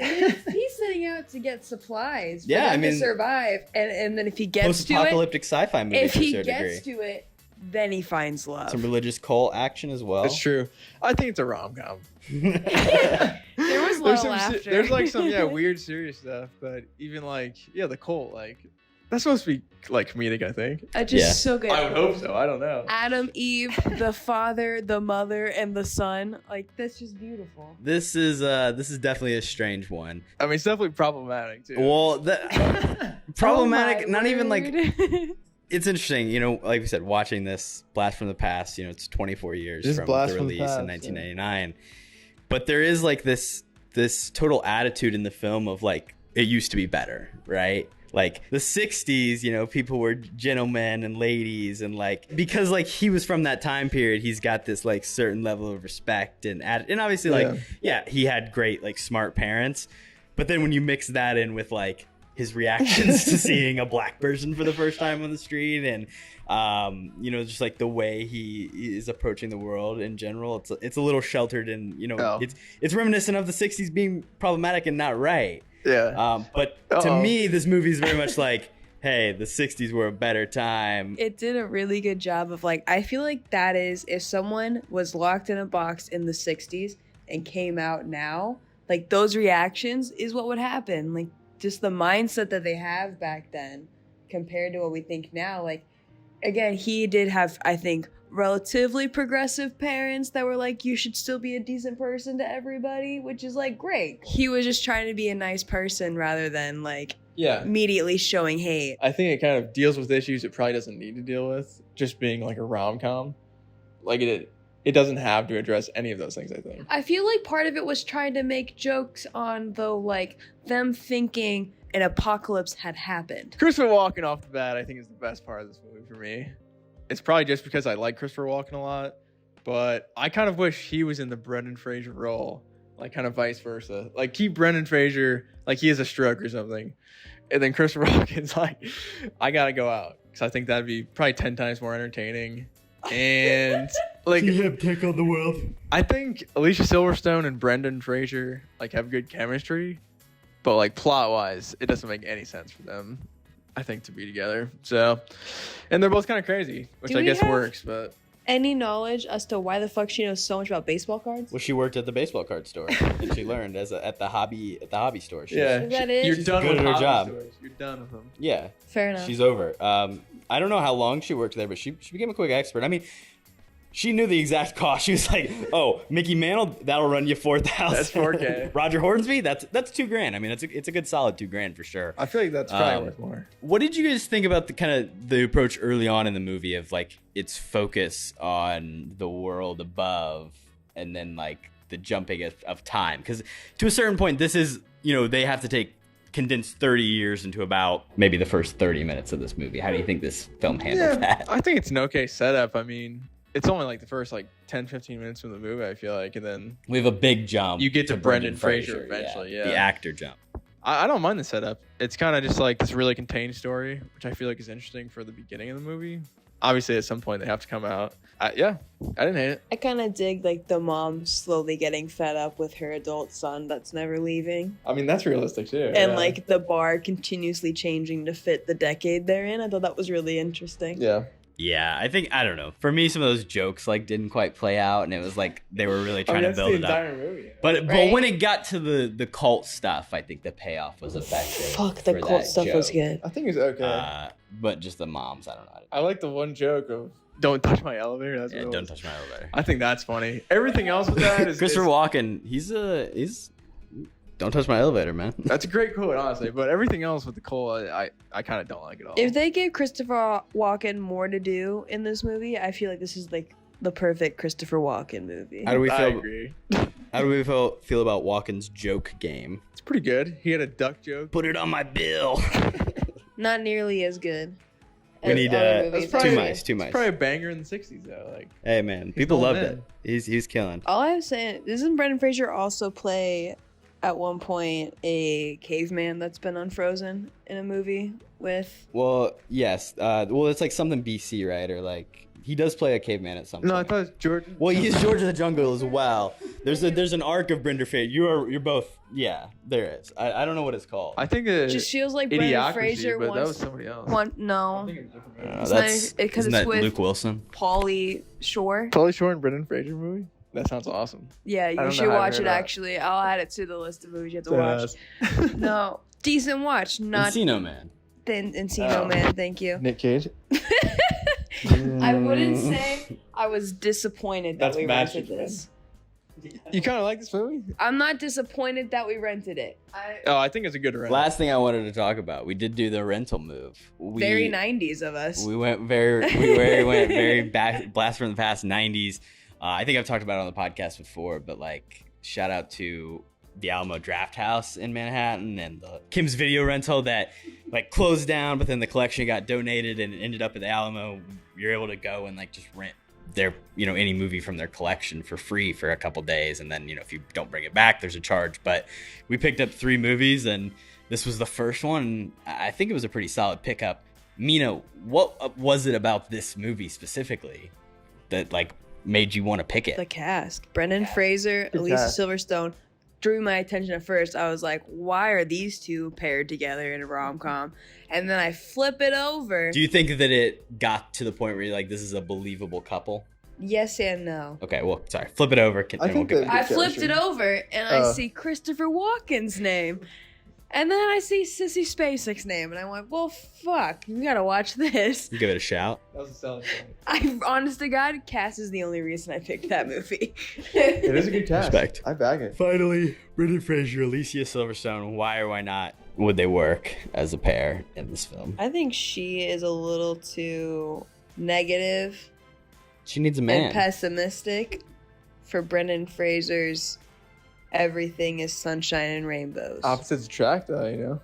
Speaker 9: setting out to get supplies. For them to survive, and then if he gets to it,
Speaker 3: post-apocalyptic sci-fi movie.
Speaker 9: If
Speaker 3: to a
Speaker 9: he
Speaker 3: certain
Speaker 9: gets
Speaker 3: degree.
Speaker 9: to it, then he finds love.
Speaker 3: Some religious cult action as well.
Speaker 5: That's true. I think it's a rom-com.
Speaker 9: There was a lot of laughter.
Speaker 5: There's like some weird serious stuff, but even like the cult, like that's supposed to be like comedic, I think.
Speaker 9: Just so good.
Speaker 5: I would hope so. I don't know.
Speaker 9: Adam, Eve, the father, the mother, and the son. Like that's just beautiful.
Speaker 3: This is definitely a strange one.
Speaker 5: I mean, it's definitely problematic too.
Speaker 3: Well, problematic. Not even like. It's interesting, like we said, watching this Blast from the Past, it's 24 years from the release in 1999. But there is like this total attitude in the film of like, it used to be better, right? Like the 60s, people were gentlemen and ladies, and like, because like he was from that time period, he's got this like certain level of respect and obviously he had great like smart parents. But then when you mix that in with like his reactions to seeing a black person for the first time on the street, and just like the way he is approaching the world in general, it's a little sheltered, and it's reminiscent of the 60s being problematic and not right. But to me, this movie is very much like, hey, the 60s were a better time.
Speaker 9: It did a really good job of like, I feel like that is, if someone was locked in a box in the 60s and came out now, like those reactions is what would happen. Like just the mindset that they have back then compared to what we think now. Like, again, he did have, I think, relatively progressive parents that were like, you should still be a decent person to everybody, which is like great. He was just trying to be a nice person rather than like immediately showing hate.
Speaker 5: I think it kind of deals with issues it probably doesn't need to deal with, just being like a rom-com. Like it doesn't have to address any of those things, I think.
Speaker 9: I feel like part of it was trying to make jokes on like them thinking an apocalypse had happened.
Speaker 5: Christopher Walken off the bat, I think, is the best part of this movie for me. It's probably just because I like Christopher Walken a lot, but I kind of wish he was in the Brendan Fraser role, like kind of vice versa. Like keep Brendan Fraser like he has a stroke or something, and then Christopher Walken's like, I gotta go out, because I think that'd be probably 10 times more entertaining. And like
Speaker 3: take on the world.
Speaker 5: I think Alicia Silverstone and Brendan Fraser like have good chemistry, but like plot wise, it doesn't make any sense for them, I think, to be together. So, and they're both kind of crazy, which I guess works. But
Speaker 9: Any knowledge as to why the fuck she knows so much about baseball cards?
Speaker 10: Well, she worked at the baseball card store, and she learned at the hobby store.
Speaker 9: Is that it?
Speaker 5: You're done
Speaker 10: good
Speaker 5: with
Speaker 10: at her
Speaker 5: hobby
Speaker 10: job.
Speaker 5: stores. You're done with them.
Speaker 10: Yeah,
Speaker 9: Fair enough.
Speaker 10: she's over. I don't know how long she worked there, but she became a quick expert. I mean, she knew the exact cost. She was like, "Oh, Mickey Mantle, that'll run you $4,000.
Speaker 5: That's $4K.
Speaker 10: Roger Hornsby, that's $2,000. I mean, it's a good solid $2,000 for sure."
Speaker 5: I feel like that's probably worth more.
Speaker 10: What did you guys think about the approach early on in the movie of like its focus on the world above and then like the jumping of time? Because to a certain point, this is, they have to condense 30 years into about maybe the first 30 minutes of this movie. How do you think this film handles that?
Speaker 5: I think it's an okay setup. I mean, it's only like the first like 10, 15 minutes of the movie, I feel like, and then
Speaker 10: We have a big jump.
Speaker 5: you get to Brendan Fraser
Speaker 10: Fraser
Speaker 5: eventually. Yeah.
Speaker 10: The actor jump.
Speaker 5: I don't mind the setup. It's kind of just like this really contained story, which I feel like is interesting for the beginning of the movie. Obviously, at some point they have to come out. I didn't hate it.
Speaker 9: I kind of dig like the mom slowly getting fed up with her adult son that's never leaving.
Speaker 5: I mean, that's realistic too.
Speaker 9: And like the bar continuously changing to fit the decade they're in. I thought that was really interesting.
Speaker 5: Yeah.
Speaker 10: Yeah, I don't know. For me, some of those jokes like didn't quite play out, and it was like they were really trying to build it up.
Speaker 5: Movie.
Speaker 10: But when it got to the cult stuff, I think the payoff was effective.
Speaker 9: Fuck, the cult stuff was good.
Speaker 5: I think it's okay.
Speaker 10: But just the moms, I don't know.
Speaker 5: I like the one joke of "Don't touch my elevator." That's
Speaker 10: Yeah, don't touch my elevator.
Speaker 5: I think that's funny. Everything else with that is
Speaker 10: Christopher Walken. He's don't touch my elevator, man.
Speaker 5: That's a great quote, honestly. But everything else with the Cole, I kind of don't like it all.
Speaker 9: If they gave Christopher Walken more to do in this movie, I feel like this is like the perfect Christopher Walken movie.
Speaker 10: How do we
Speaker 5: I
Speaker 10: feel?
Speaker 5: agree.
Speaker 10: How do we feel about Walken's joke game?
Speaker 5: It's pretty good. He had a duck joke.
Speaker 10: Put it on my bill.
Speaker 9: Not nearly as good.
Speaker 10: We need
Speaker 9: other movies.
Speaker 10: two mice.
Speaker 5: It's probably a banger in the '60s though. Like,
Speaker 10: hey man, people
Speaker 5: going
Speaker 10: loved
Speaker 5: in.
Speaker 10: it. He's killing.
Speaker 9: All I'm saying, doesn't Brendan Fraser also play at one point a caveman that's been unfrozen in a movie with?
Speaker 10: Well, yes. Well, it's like something BC, right? Or like he does play a caveman at some point.
Speaker 5: no, I thought it was George.
Speaker 10: Well, he's George of the Jungle as well. There's an arc of Brendan Fraser. You're both. Yeah, there is. I don't know what it's called.
Speaker 5: I think it
Speaker 9: Just feels like Brendan
Speaker 5: Idiocracy,
Speaker 9: Fraser
Speaker 5: but that was
Speaker 9: wants
Speaker 5: somebody else.
Speaker 9: no.
Speaker 10: That's
Speaker 9: not- because
Speaker 10: isn't
Speaker 9: it's
Speaker 10: that
Speaker 9: with-
Speaker 10: Luke Wilson?
Speaker 9: Pauly Shore.
Speaker 5: Pauly Shore and Brendan Fraser movie. That sounds awesome.
Speaker 9: Yeah,
Speaker 5: don't
Speaker 9: you
Speaker 5: know
Speaker 9: should
Speaker 5: how I
Speaker 9: watch
Speaker 5: heard
Speaker 9: it
Speaker 5: that.
Speaker 9: actually. I'll add it to the list of movies you have to watch. No, decent watch. Not
Speaker 10: Encino Man.
Speaker 9: Encino Man. Thank you.
Speaker 5: Nick Cage.
Speaker 9: I wouldn't say I was disappointed that
Speaker 5: That's
Speaker 9: we rented
Speaker 5: Master's
Speaker 9: this.
Speaker 5: You kind of like this movie?
Speaker 9: I'm not disappointed that we rented it.
Speaker 5: I think it's a good rent.
Speaker 10: Last thing I wanted to talk about, we did do the rental move.
Speaker 9: Very 90s of us.
Speaker 10: We went very blast from the past 90s. I think I've talked about it on the podcast before, but like shout out to the Alamo Draft House in Manhattan and the Kim's Video Rental that like closed down, but then the collection got donated and ended up at the Alamo. You're able to go and like just rent their any movie from their collection for free for a couple days, and then if you don't bring it back, there's a charge. But we picked up 3 movies, and this was the first one. And I think it was a pretty solid pickup. Mina, what was it about this movie specifically that like made you want to pick it?
Speaker 9: The cast. Brendan Fraser, Alicia
Speaker 5: cast.
Speaker 9: Silverstone drew my attention at first. I was like, why are these two paired together in a rom-com? And then I flip it over.
Speaker 10: Do you think that it got to the point where you're like, this is a believable couple?
Speaker 9: Yes and no.
Speaker 10: Okay, well, sorry. Flip it over.
Speaker 5: I think
Speaker 10: get
Speaker 5: that-
Speaker 10: back.
Speaker 9: I flipped it over and I see Christopher Walken's name. And then I see Sissy Spacek's name. And I went, well, fuck. You gotta watch this.
Speaker 10: You give it a shout.
Speaker 5: That was a selling point.
Speaker 9: Honest to God, cast is the only reason I picked that movie.
Speaker 5: It is a good cast.
Speaker 10: Respect.
Speaker 5: I bag it.
Speaker 10: Finally, Brendan Fraser, Alicia Silverstone. Why or why not would they work as a pair in this film?
Speaker 9: I think she is a little too negative
Speaker 10: She needs a man.
Speaker 9: and pessimistic for Brendan Fraser's everything is sunshine and rainbows.
Speaker 5: Opposites attract, though.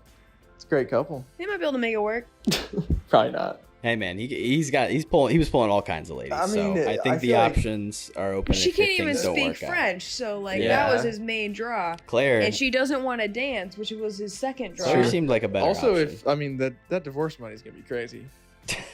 Speaker 5: It's a great couple.
Speaker 9: They might be able to make it work.
Speaker 5: Probably not.
Speaker 10: Hey man, he was pulling all kinds of ladies.
Speaker 5: I mean,
Speaker 10: so I
Speaker 5: I
Speaker 10: think the
Speaker 5: feel like-
Speaker 10: options are open.
Speaker 9: She
Speaker 10: if
Speaker 9: can't even
Speaker 10: things don't
Speaker 9: speak
Speaker 10: work out.
Speaker 9: French, so like
Speaker 10: Yeah.
Speaker 9: that was his main draw.
Speaker 10: Claire,
Speaker 9: And she doesn't want to dance, which was his second draw.
Speaker 10: sure seemed like a better
Speaker 5: Also,
Speaker 10: option.
Speaker 5: that divorce money is gonna be crazy.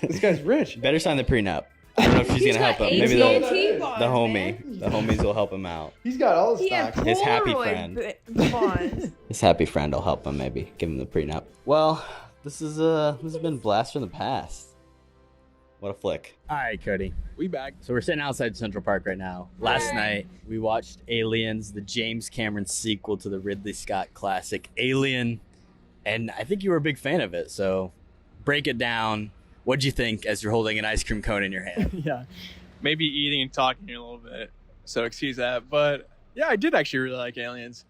Speaker 5: This guy's rich.
Speaker 10: Better sign the prenup. I don't know if she's
Speaker 9: He's
Speaker 10: gonna help
Speaker 9: got
Speaker 10: him. Maybe
Speaker 9: AT&T
Speaker 10: the
Speaker 9: bonds,
Speaker 10: homie, the homies will help him out.
Speaker 5: He's got all
Speaker 9: He had
Speaker 10: His happy
Speaker 9: Polaroid bonds.
Speaker 10: His happy friend will help him. Maybe give him the prenup. Well, this has been a blast from the past. What a flick.
Speaker 3: All right, Kody.
Speaker 5: We back.
Speaker 3: So we're sitting outside Central Park right now. Last night, we watched Aliens, the James Cameron sequel to the Ridley Scott classic Alien. And I think you were a big fan of it. So break it down. What'd you think as you're holding an ice cream cone in your hand?
Speaker 5: Yeah. Maybe eating and talking here a little bit. So excuse that. But yeah, I did actually really like Aliens.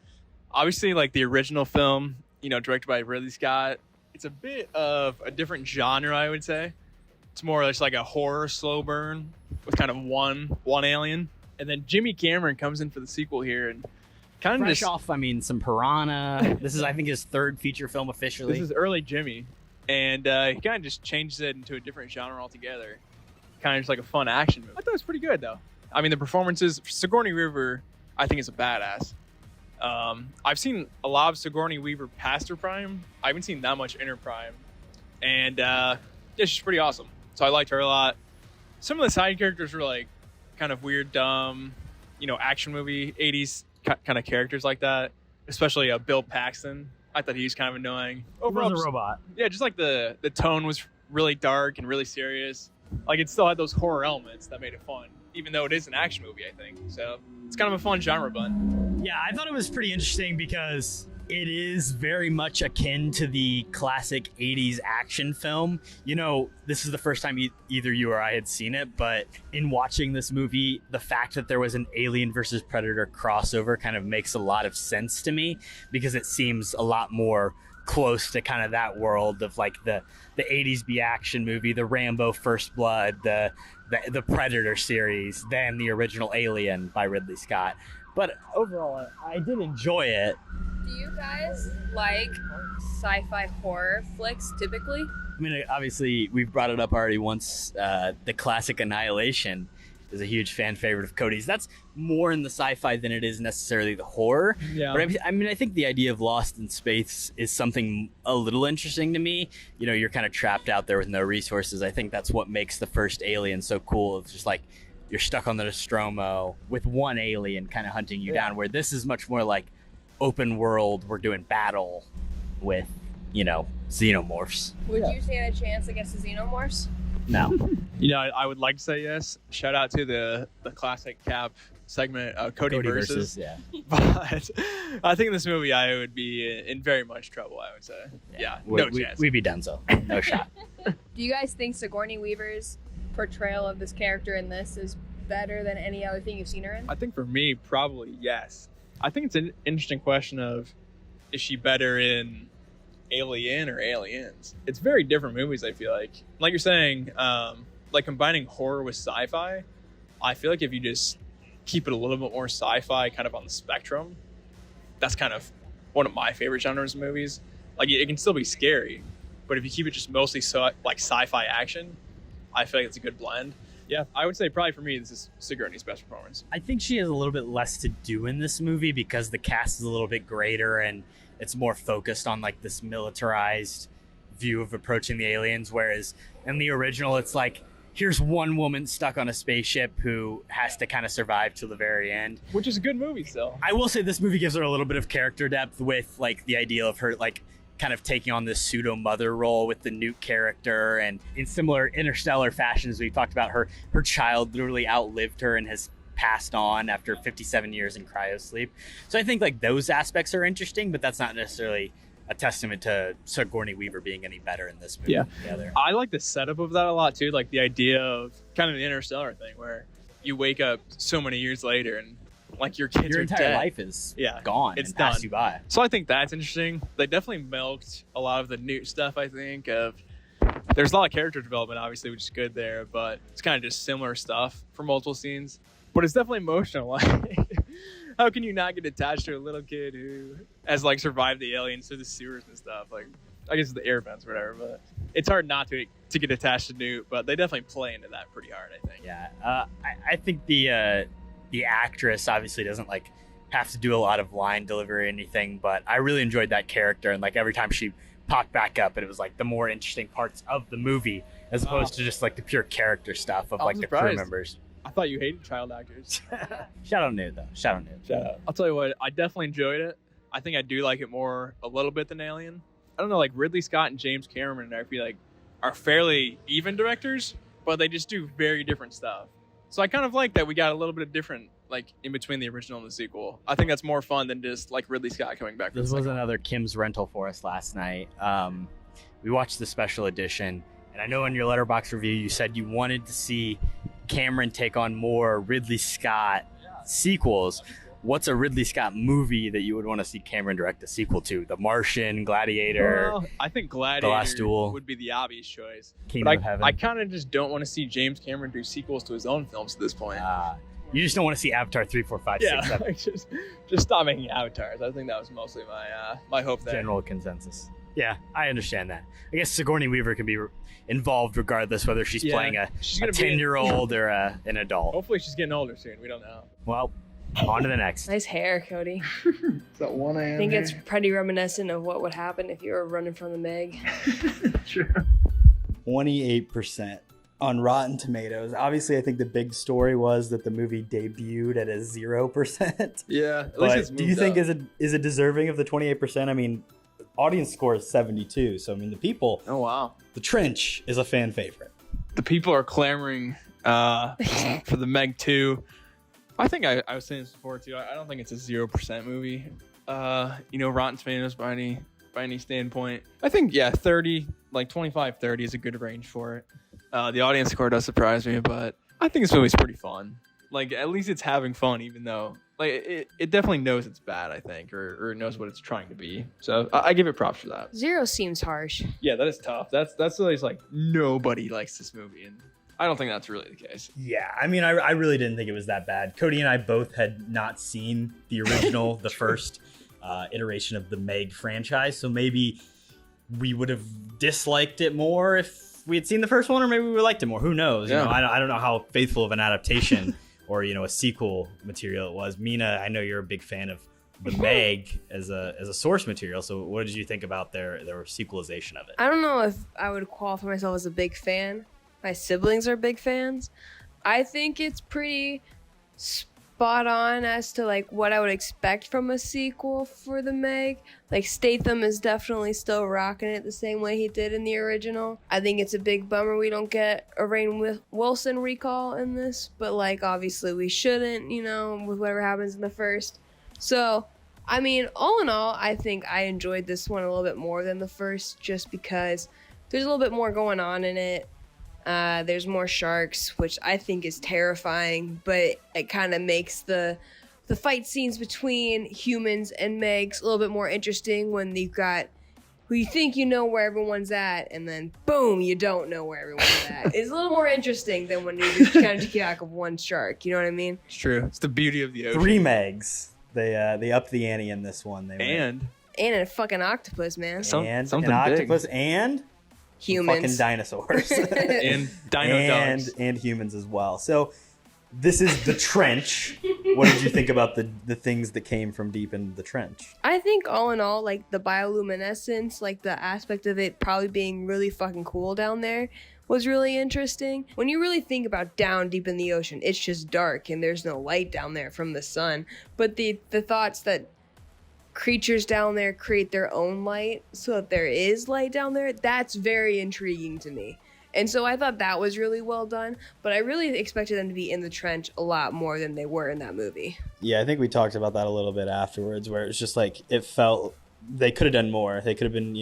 Speaker 5: Obviously, like the original film, directed by Ridley Scott, it's a bit of a different genre, I would say. It's more or less like a horror slow burn with kind of one alien. And then Jimmy Cameron comes in for the sequel here and kind of
Speaker 3: Fresh off, some Piranha. This is, I think, his third feature film officially.
Speaker 5: This is early Jimmy. And he kind of just changed it into a different genre altogether. Kind of just like a fun action movie. I thought it was pretty good, though. I mean, the performances, Sigourney Weaver, I think is a badass. I've seen a lot of Sigourney Weaver past her prime. I haven't seen that much in her prime. And yeah, she's pretty awesome. So I liked her a lot. Some of the side characters were like kind of weird, dumb, action movie, 80s kind of characters like that. Especially Bill Paxton. I thought he was kind of annoying.
Speaker 3: Overall, he was a robot.
Speaker 5: Yeah, just like the tone was really dark and really serious. Like it still had those horror elements that made it fun, even though it is an action movie, I think. So it's kind of a fun genre blend.
Speaker 3: Yeah, I thought it was pretty interesting because it is very much akin to the classic 80s action film. This is the first time either you or I had seen it, but in watching this movie, the fact that there was an Alien versus Predator crossover kind of makes a lot of sense to me because it seems a lot more close to kind of that world of like the 80s B action movie, the Rambo First Blood, the Predator series, than the original Alien by Ridley Scott. But overall, I did enjoy it.
Speaker 6: Do you guys like sci-fi horror flicks typically?
Speaker 3: I mean, obviously, we've brought it up already once. The classic Annihilation is a huge fan favorite of Kody's. That's more in the sci-fi than it is necessarily the horror.
Speaker 5: Yeah.
Speaker 3: But I think the idea of Lost in Space is something a little interesting to me. You're kind of trapped out there with no resources. I think that's what makes the first Alien so cool. It's just like you're stuck on the Nostromo with one alien kind of hunting you down, where this is much more like open world. We're doing battle with, xenomorphs.
Speaker 6: Would you stand a chance against the xenomorphs?
Speaker 3: No.
Speaker 5: I would like to say yes. Shout out to the classic KHAP segment, Kody versus.
Speaker 3: Yeah.
Speaker 5: But I think in this movie I would be in very much trouble, I would say. Yeah, no chance.
Speaker 3: We'd be done, so no shot.
Speaker 6: Do you guys think Sigourney Weaver's portrayal of this character in this is better than any other thing you've seen her in?
Speaker 5: I think for me, probably yes. I think it's an interesting question of, is she better in Alien or Aliens? It's very different movies, I feel like. Like you're saying, like combining horror with sci-fi, I feel like if you just keep it a little bit more sci-fi kind of on the spectrum, that's kind of one of my favorite genres of movies. Like it can still be scary, but if you keep it just mostly like sci-fi action, I feel like it's a good blend. Yeah, I would say probably for me, this is Sigourney's best performance.
Speaker 3: I think she has a little bit less to do in this movie because the cast is a little bit greater and it's more focused on like this militarized view of approaching the aliens. Whereas in the original, it's like, here's one woman stuck on a spaceship who has to kind of survive till the very end.
Speaker 5: Which is a good movie still.
Speaker 3: I will say this movie gives her a little bit of character depth with like the idea of her like kind of taking on this pseudo mother role with the Newt character, and in similar interstellar fashion as we talked about, her child literally outlived her and has passed on after 57 years in cryosleep. So I think like those aspects are interesting, but that's not necessarily a testament to Sigourney Weaver being any better in this movie.
Speaker 5: Yeah.
Speaker 3: Together.
Speaker 5: I like the setup of that a lot too, like the idea of kind of the interstellar thing where you wake up so many years later and like your kids
Speaker 3: your
Speaker 5: are
Speaker 3: entire
Speaker 5: dead.
Speaker 3: Life is
Speaker 5: gone.
Speaker 3: It's passed you by.
Speaker 5: So I think that's interesting. They definitely milked a lot of the Newt stuff. I think there's a lot of character development, obviously, which is good there, but it's kind of just similar stuff for multiple scenes. But it's definitely emotional. Like, how can you not get attached to a little kid who has like survived the aliens through the sewers and stuff? Like, I guess it's the air vents or whatever, but it's hard not to get attached to Newt. But they definitely play into that pretty hard, I think.
Speaker 3: Yeah, I think the actress obviously doesn't like have to do a lot of line delivery or anything, but I really enjoyed that character, and like every time she popped back up, it was like the more interesting parts of the movie as opposed to just like the pure character stuff of like the crew members.
Speaker 5: I thought you hated child actors.
Speaker 3: Shout out Newt though. Shout out.
Speaker 5: I'll tell you what, I definitely enjoyed it. I think I do like it more a little bit than Alien. I don't know, like Ridley Scott and James Cameron, I feel like are fairly even directors, but they just do very different stuff. So I kind of like that we got a little bit of different, like, in between the original and the sequel. I think that's more fun than just, like, Ridley Scott coming back.
Speaker 3: This was another Kim's rental for us last night. We watched the special edition, and I know in your Letterboxd review you said you wanted to see Cameron take on more Ridley Scott sequels. What's a Ridley Scott movie that you would want to see Cameron direct a sequel to? The Martian, Gladiator?
Speaker 5: Well, I think Gladiator
Speaker 3: The Last Duel
Speaker 5: would be the obvious choice.
Speaker 3: Kingdom of Heaven.
Speaker 5: I kind of just don't want to see James Cameron do sequels to his own films at this point.
Speaker 3: You just don't want to see Avatar 3, 4, 5, 6, 7.
Speaker 5: Like just stop making Avatars. I think that was mostly my hope there.
Speaker 3: General consensus. Yeah, I understand that. I guess Sigourney Weaver can be involved regardless whether she's playing a 10-year-old or an adult.
Speaker 5: Hopefully she's getting older soon. We don't know.
Speaker 3: Well, on to the next.
Speaker 6: Nice hair, Kody.
Speaker 8: Is that one
Speaker 6: I think it's pretty reminiscent of what would happen if you were running from the Meg.
Speaker 8: True.
Speaker 1: 28% on Rotten Tomatoes. Obviously, I think the big story was that the movie debuted at a 0%.
Speaker 5: Yeah, at least
Speaker 1: But
Speaker 5: it's
Speaker 1: do you
Speaker 5: moved
Speaker 1: think
Speaker 5: up.
Speaker 1: is it deserving of the 28%? I mean, audience score is 72. So I mean, the people.
Speaker 5: Oh wow.
Speaker 1: The Trench is a fan favorite.
Speaker 5: The people are clamoring for the Meg 2. I think I was saying this before too. I don't think it's a 0% movie. Rotten Tomatoes by any standpoint. I think 30, like 25, 30 is a good range for it. The audience score does surprise me, but I think this movie's pretty fun. Like at least it's having fun, even though like it definitely knows it's bad. I think, or it knows what it's trying to be. So I give it props for that.
Speaker 6: 0 seems harsh.
Speaker 5: Yeah, that is tough. That's really like nobody likes this movie, and I don't think that's really the case.
Speaker 1: Yeah, I mean, I really didn't think it was that bad. Cody and I both had not seen the original, the first iteration of the Meg franchise, so maybe we would have disliked it more if we had seen the first one, or maybe we would have liked it more. Who knows?
Speaker 5: Yeah.
Speaker 1: I don't know how faithful of an adaptation or a sequel material it was. Mina, I know you're a big fan of the Meg as a source material. So what did you think about their sequelization of it?
Speaker 6: I don't know if I would qualify myself as a big fan. My siblings are big fans. I think it's pretty spot on as to like what I would expect from a sequel for the Meg. Like Statham is definitely still rocking it the same way he did in the original. I think it's a big bummer we don't get a Rainn Wilson recall in this, but like obviously we shouldn't, with whatever happens in the first. So, I mean, all in all, I think I enjoyed this one a little bit more than the first just because there's a little bit more going on in it. There's more sharks, which I think is terrifying, but it kind of makes the fight scenes between humans and Megs a little bit more interesting when you've got who you think you know where everyone's at, and then boom, you don't know where everyone's at. It's a little more interesting than when you just kind of keep track of one shark. You know what I mean?
Speaker 5: It's true. It's the beauty of the ocean.
Speaker 1: 3 Megs. They upped the ante in this one.
Speaker 5: And
Speaker 6: a fucking octopus, man.
Speaker 5: something
Speaker 1: an octopus
Speaker 5: big.
Speaker 1: And
Speaker 6: humans.
Speaker 1: Fucking dinosaurs.
Speaker 5: And dino dogs.
Speaker 1: And humans as well. So this is the Trench. What did you think about the things that came from deep in the trench?
Speaker 6: I think all in all, like the bioluminescence, like the aspect of it probably being really fucking cool down there was really interesting. When you really think about down deep in the ocean, it's just dark and there's no light down there from the sun. But the thoughts that creatures down there create their own light so that there is light down there, that's very intriguing to me. And so I thought that was really well done, but I really expected them to be in the trench a lot more than they were in that movie.
Speaker 1: Yeah, I think we talked about that a little bit afterwards, where it's just like it felt they could have done more. They could have been,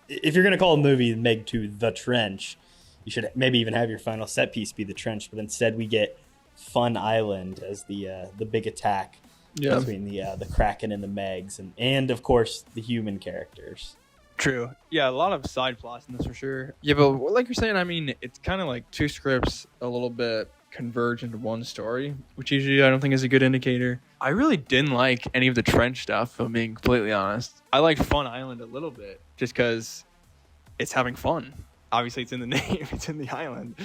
Speaker 1: if you're going to call a movie Meg 2 The Trench, you should maybe even have your final set piece be the trench, but instead we get Fun Island as the big attack between the Kraken and the Megs, and of course the human characters.
Speaker 5: True. Yeah, a lot of side plots in this for sure. Yeah, but like you're saying, I mean, it's kind of like two scripts a little bit converge into one story, which usually I don't think is a good indicator. I really didn't like any of the trench stuff, if I'm being completely honest. I liked Fun Island a little bit just because it's having fun. Obviously, it's in the name. It's in the island.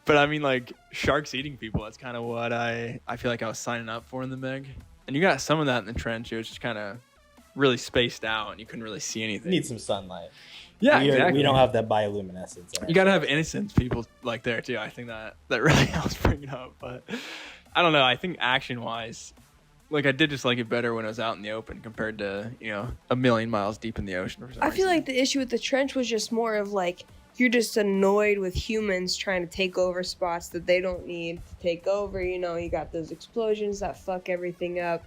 Speaker 5: But I mean, like, sharks eating people, that's kind of what I feel like I was signing up for in the Meg. And you got some of that in the trench. It was just kind of really spaced out and you couldn't really see anything.
Speaker 1: You need some sunlight.
Speaker 5: Yeah, exactly.
Speaker 1: We don't have that bioluminescence.
Speaker 5: You got to have innocence people like there too. I think that really helps bring it up. But I don't know. I think action-wise, like I did just like it better when it was out in the open compared to, a million miles deep in the ocean.
Speaker 6: I feel like the issue with the trench was just more of like
Speaker 9: you're just annoyed with humans trying to take over spots that they don't need to take over. You know, you got those explosions that fuck everything up.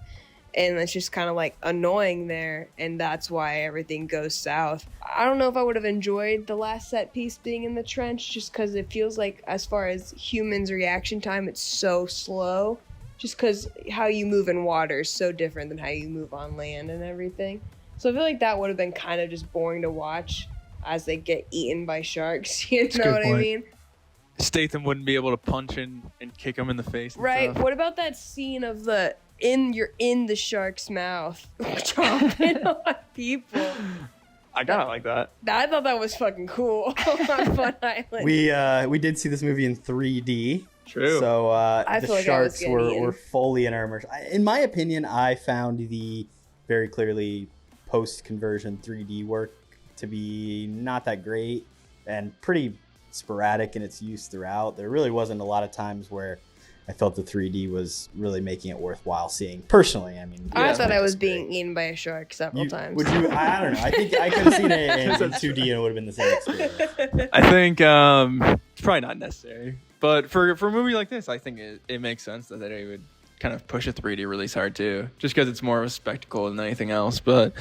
Speaker 9: And it's just kind of like annoying there. And that's why everything goes south. I don't know if I would have enjoyed the last set piece being in the trench, just because it feels like, as far as humans' reaction time, it's so slow. Just because how you move in water is so different than how you move on land and everything. So I feel like that would have been kind of just boring to watch as they get eaten by sharks. You know what I mean?
Speaker 5: Statham wouldn't be able to punch and kick him in the face.
Speaker 9: Right.
Speaker 5: Stuff.
Speaker 9: What about that scene of you're in the shark's mouth chomping on people?
Speaker 5: I kind of like that.
Speaker 9: I thought that was fucking cool on Fun Island.
Speaker 4: We did see this movie in 3D.
Speaker 5: True.
Speaker 4: So the
Speaker 9: like
Speaker 4: sharks were fully in our immersion. In my opinion, I found the very clearly post-conversion 3D work to be not that great and pretty sporadic in its use throughout. There really wasn't a lot of times where I felt the 3D was really making it worthwhile seeing. Personally, I mean,
Speaker 9: I thought I was being eaten by a shark several times.
Speaker 4: Would you? I don't know. I think I could have seen it in 2D and it would have been the same experience.
Speaker 5: I think it's probably not necessary, but for a movie like this, I think it makes sense that they would kind of push a 3D release hard too, just because it's more of a spectacle than anything else. But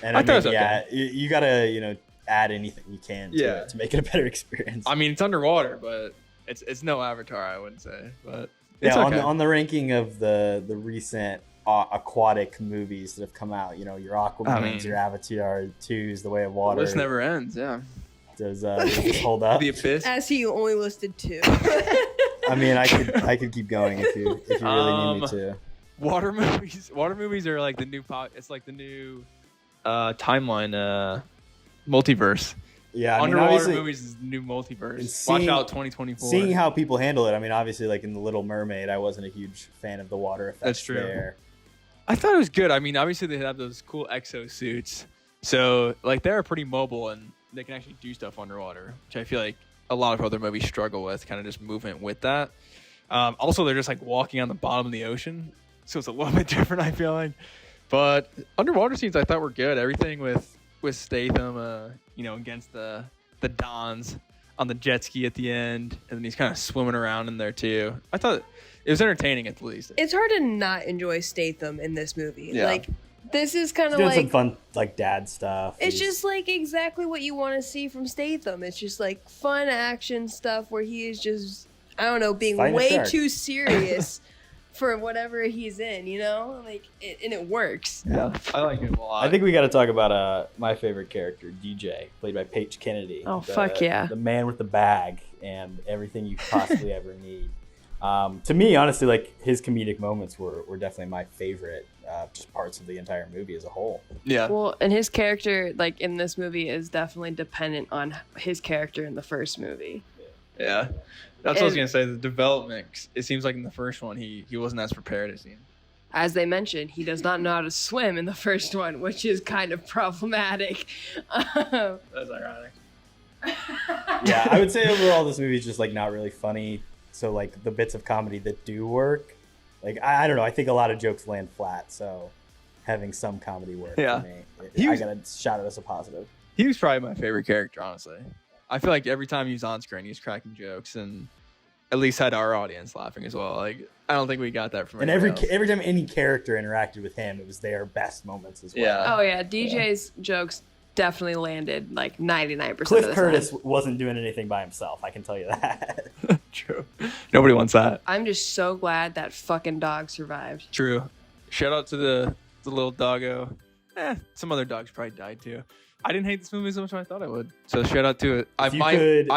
Speaker 4: and I thought it was okay. You gotta add anything you can to it to make it a better experience.
Speaker 5: I mean, it's underwater, but it's no Avatar, I wouldn't say, but
Speaker 4: it's
Speaker 5: okay.
Speaker 4: on the ranking of the recent aquatic movies that have come out, your Aquamans, your Avatar 2's The Way of Water.
Speaker 5: The list never ends. Yeah.
Speaker 4: Does this hold up?
Speaker 5: The Abyss.
Speaker 9: As he only listed 2.
Speaker 4: I mean, I could keep going if you really need me to.
Speaker 5: Water movies are like the new it's like the new timeline multiverse.
Speaker 4: Yeah,
Speaker 5: underwater movies is the new multiverse. Watch out, 2024.
Speaker 4: Seeing how people handle it, I mean, obviously, like in The Little Mermaid, I wasn't a huge fan of the water effects.
Speaker 5: That's true.
Speaker 4: There.
Speaker 5: I thought it was good. I mean, obviously they have those cool exosuits, so like they're pretty mobile and they can actually do stuff underwater, which I feel like a lot of other movies struggle with, kind of just movement with that. Also, they're just like walking on the bottom of the ocean, so it's a little bit different, I feel like. But underwater scenes I thought were good. Everything with Statham, against the Dons on the jet ski at the end, and then he's kind of swimming around in there too. I thought it was entertaining at the least.
Speaker 9: It's hard to not enjoy Statham in this movie.
Speaker 5: Yeah.
Speaker 9: Like, this is kind of
Speaker 4: doing
Speaker 9: like
Speaker 4: some fun, like dad stuff.
Speaker 9: It's just like exactly what you want to see from Statham. It's just like fun action stuff where he is just, I don't know, being way too serious for whatever he's in, and it works.
Speaker 5: Yeah, I like him a lot.
Speaker 4: I think we got to talk about my favorite character, DJ, played by Paige Kennedy.
Speaker 9: Oh, fuck yeah.
Speaker 4: The man with the bag and everything you possibly ever need. To me, honestly, like his comedic moments were definitely my favorite, just parts of the entire movie as a whole.
Speaker 5: Yeah.
Speaker 6: Well, and his character, like in this movie, is definitely dependent on his character in the first movie.
Speaker 5: Yeah. That's what I was going to say. The development, it seems like in the first one, he wasn't as prepared as he.
Speaker 6: As they mentioned, he does not know how to swim in the first one, which is kind of problematic.
Speaker 5: That's ironic.
Speaker 4: Yeah, I would say overall this movie is just like not really funny. So like the bits of comedy that do work, like I don't know, I think a lot of jokes land flat. So having some comedy work for me, I gotta shout it as a positive.
Speaker 5: He was probably my favorite character, honestly. I feel like every time he was on screen, he was cracking jokes and at least had our audience laughing as well. Like I don't think we got that from.
Speaker 4: And every time any character interacted with him, it was their best moments as well.
Speaker 5: Yeah.
Speaker 6: Oh yeah, DJ's jokes definitely landed like 99%
Speaker 4: Cliff
Speaker 6: of the
Speaker 4: Curtis
Speaker 6: time.
Speaker 4: wasn't doing anything by himself. I can tell you that.
Speaker 5: True. Nobody wants that.
Speaker 6: I'm just so glad that fucking dog survived.
Speaker 5: True. Shout out to the little doggo. Some other dogs probably died too. I didn't hate this movie as much as I thought I would. So shout out to it. I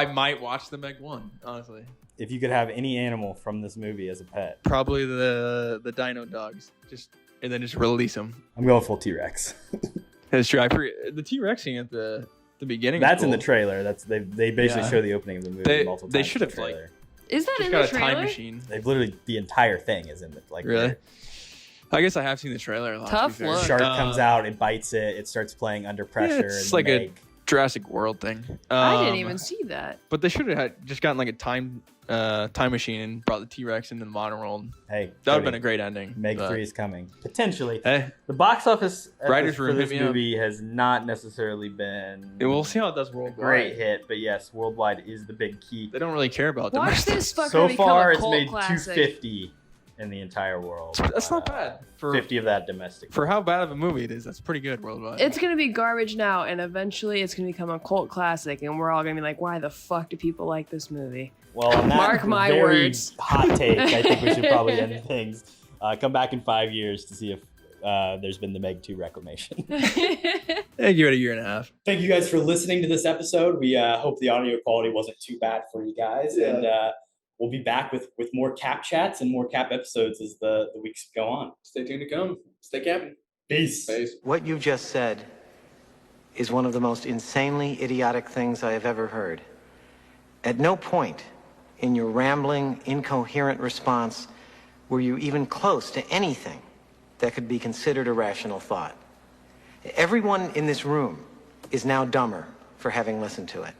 Speaker 5: might watch the Meg 1, honestly.
Speaker 4: If you could have any animal from this movie as a pet,
Speaker 5: probably the dino dogs. And then just release them.
Speaker 4: I'm going full T-Rex.
Speaker 5: That's true. The T-Rex scene at the beginning.
Speaker 4: That's cool. In the trailer. They basically show the opening of the movie multiple times.
Speaker 5: They should have like.
Speaker 6: Is that
Speaker 5: just
Speaker 6: in
Speaker 5: got
Speaker 6: the
Speaker 5: a
Speaker 6: trailer?
Speaker 5: time machine.
Speaker 4: They've literally the entire thing is in the like.
Speaker 5: Really? I guess I have seen the trailer a lot.
Speaker 6: Tough look.
Speaker 4: Shark comes out, it bites it, it starts playing under pressure.
Speaker 5: It's like a Jurassic World thing.
Speaker 6: I didn't even see that.
Speaker 5: But they should have just gotten like a time machine and brought the T-Rex into the modern world.
Speaker 4: Hey,
Speaker 5: that would have been a great ending.
Speaker 4: Meg 3 is coming. Potentially.
Speaker 5: Hey.
Speaker 4: The box office
Speaker 5: Writers'
Speaker 4: for
Speaker 5: room,
Speaker 4: this
Speaker 5: hit me up.
Speaker 4: movie has not necessarily been
Speaker 5: We'll see how it does worldwide.
Speaker 4: great hit, but yes, worldwide is the big key.
Speaker 5: They don't really care about
Speaker 6: Watch
Speaker 5: domestic.
Speaker 6: this fucker
Speaker 4: So
Speaker 6: become
Speaker 4: far,
Speaker 6: a
Speaker 4: it's
Speaker 6: cult
Speaker 4: made
Speaker 6: classic.
Speaker 4: 250 in the entire world.
Speaker 5: That's not bad. For
Speaker 4: 50 of that domestic.
Speaker 5: For how bad of a movie it is, that's pretty good worldwide.
Speaker 6: It's gonna be garbage now, and eventually it's gonna become a cult classic, and we're all gonna be like, "Why the fuck do people like this movie?"
Speaker 4: Well, on that
Speaker 6: Mark my
Speaker 4: very
Speaker 6: words.
Speaker 4: hot take, I think we should probably end things. Come back in 5 years to see if there's been the Meg 2 reclamation.
Speaker 5: Hey, give it a year and a half.
Speaker 1: Thank you guys for listening to this episode. We hope the audio quality wasn't too bad for you guys.
Speaker 2: Yeah.
Speaker 1: And we'll be back with more KHAP chats and more KHAP episodes as the weeks go on.
Speaker 2: Stay tuned to come. Stay capping.
Speaker 1: Peace.
Speaker 2: Peace.
Speaker 11: What you've just said is one of the most insanely idiotic things I have ever heard. At no point in your rambling, incoherent response were you even close to anything that could be considered a rational thought. Everyone in this room is now dumber for having listened to it.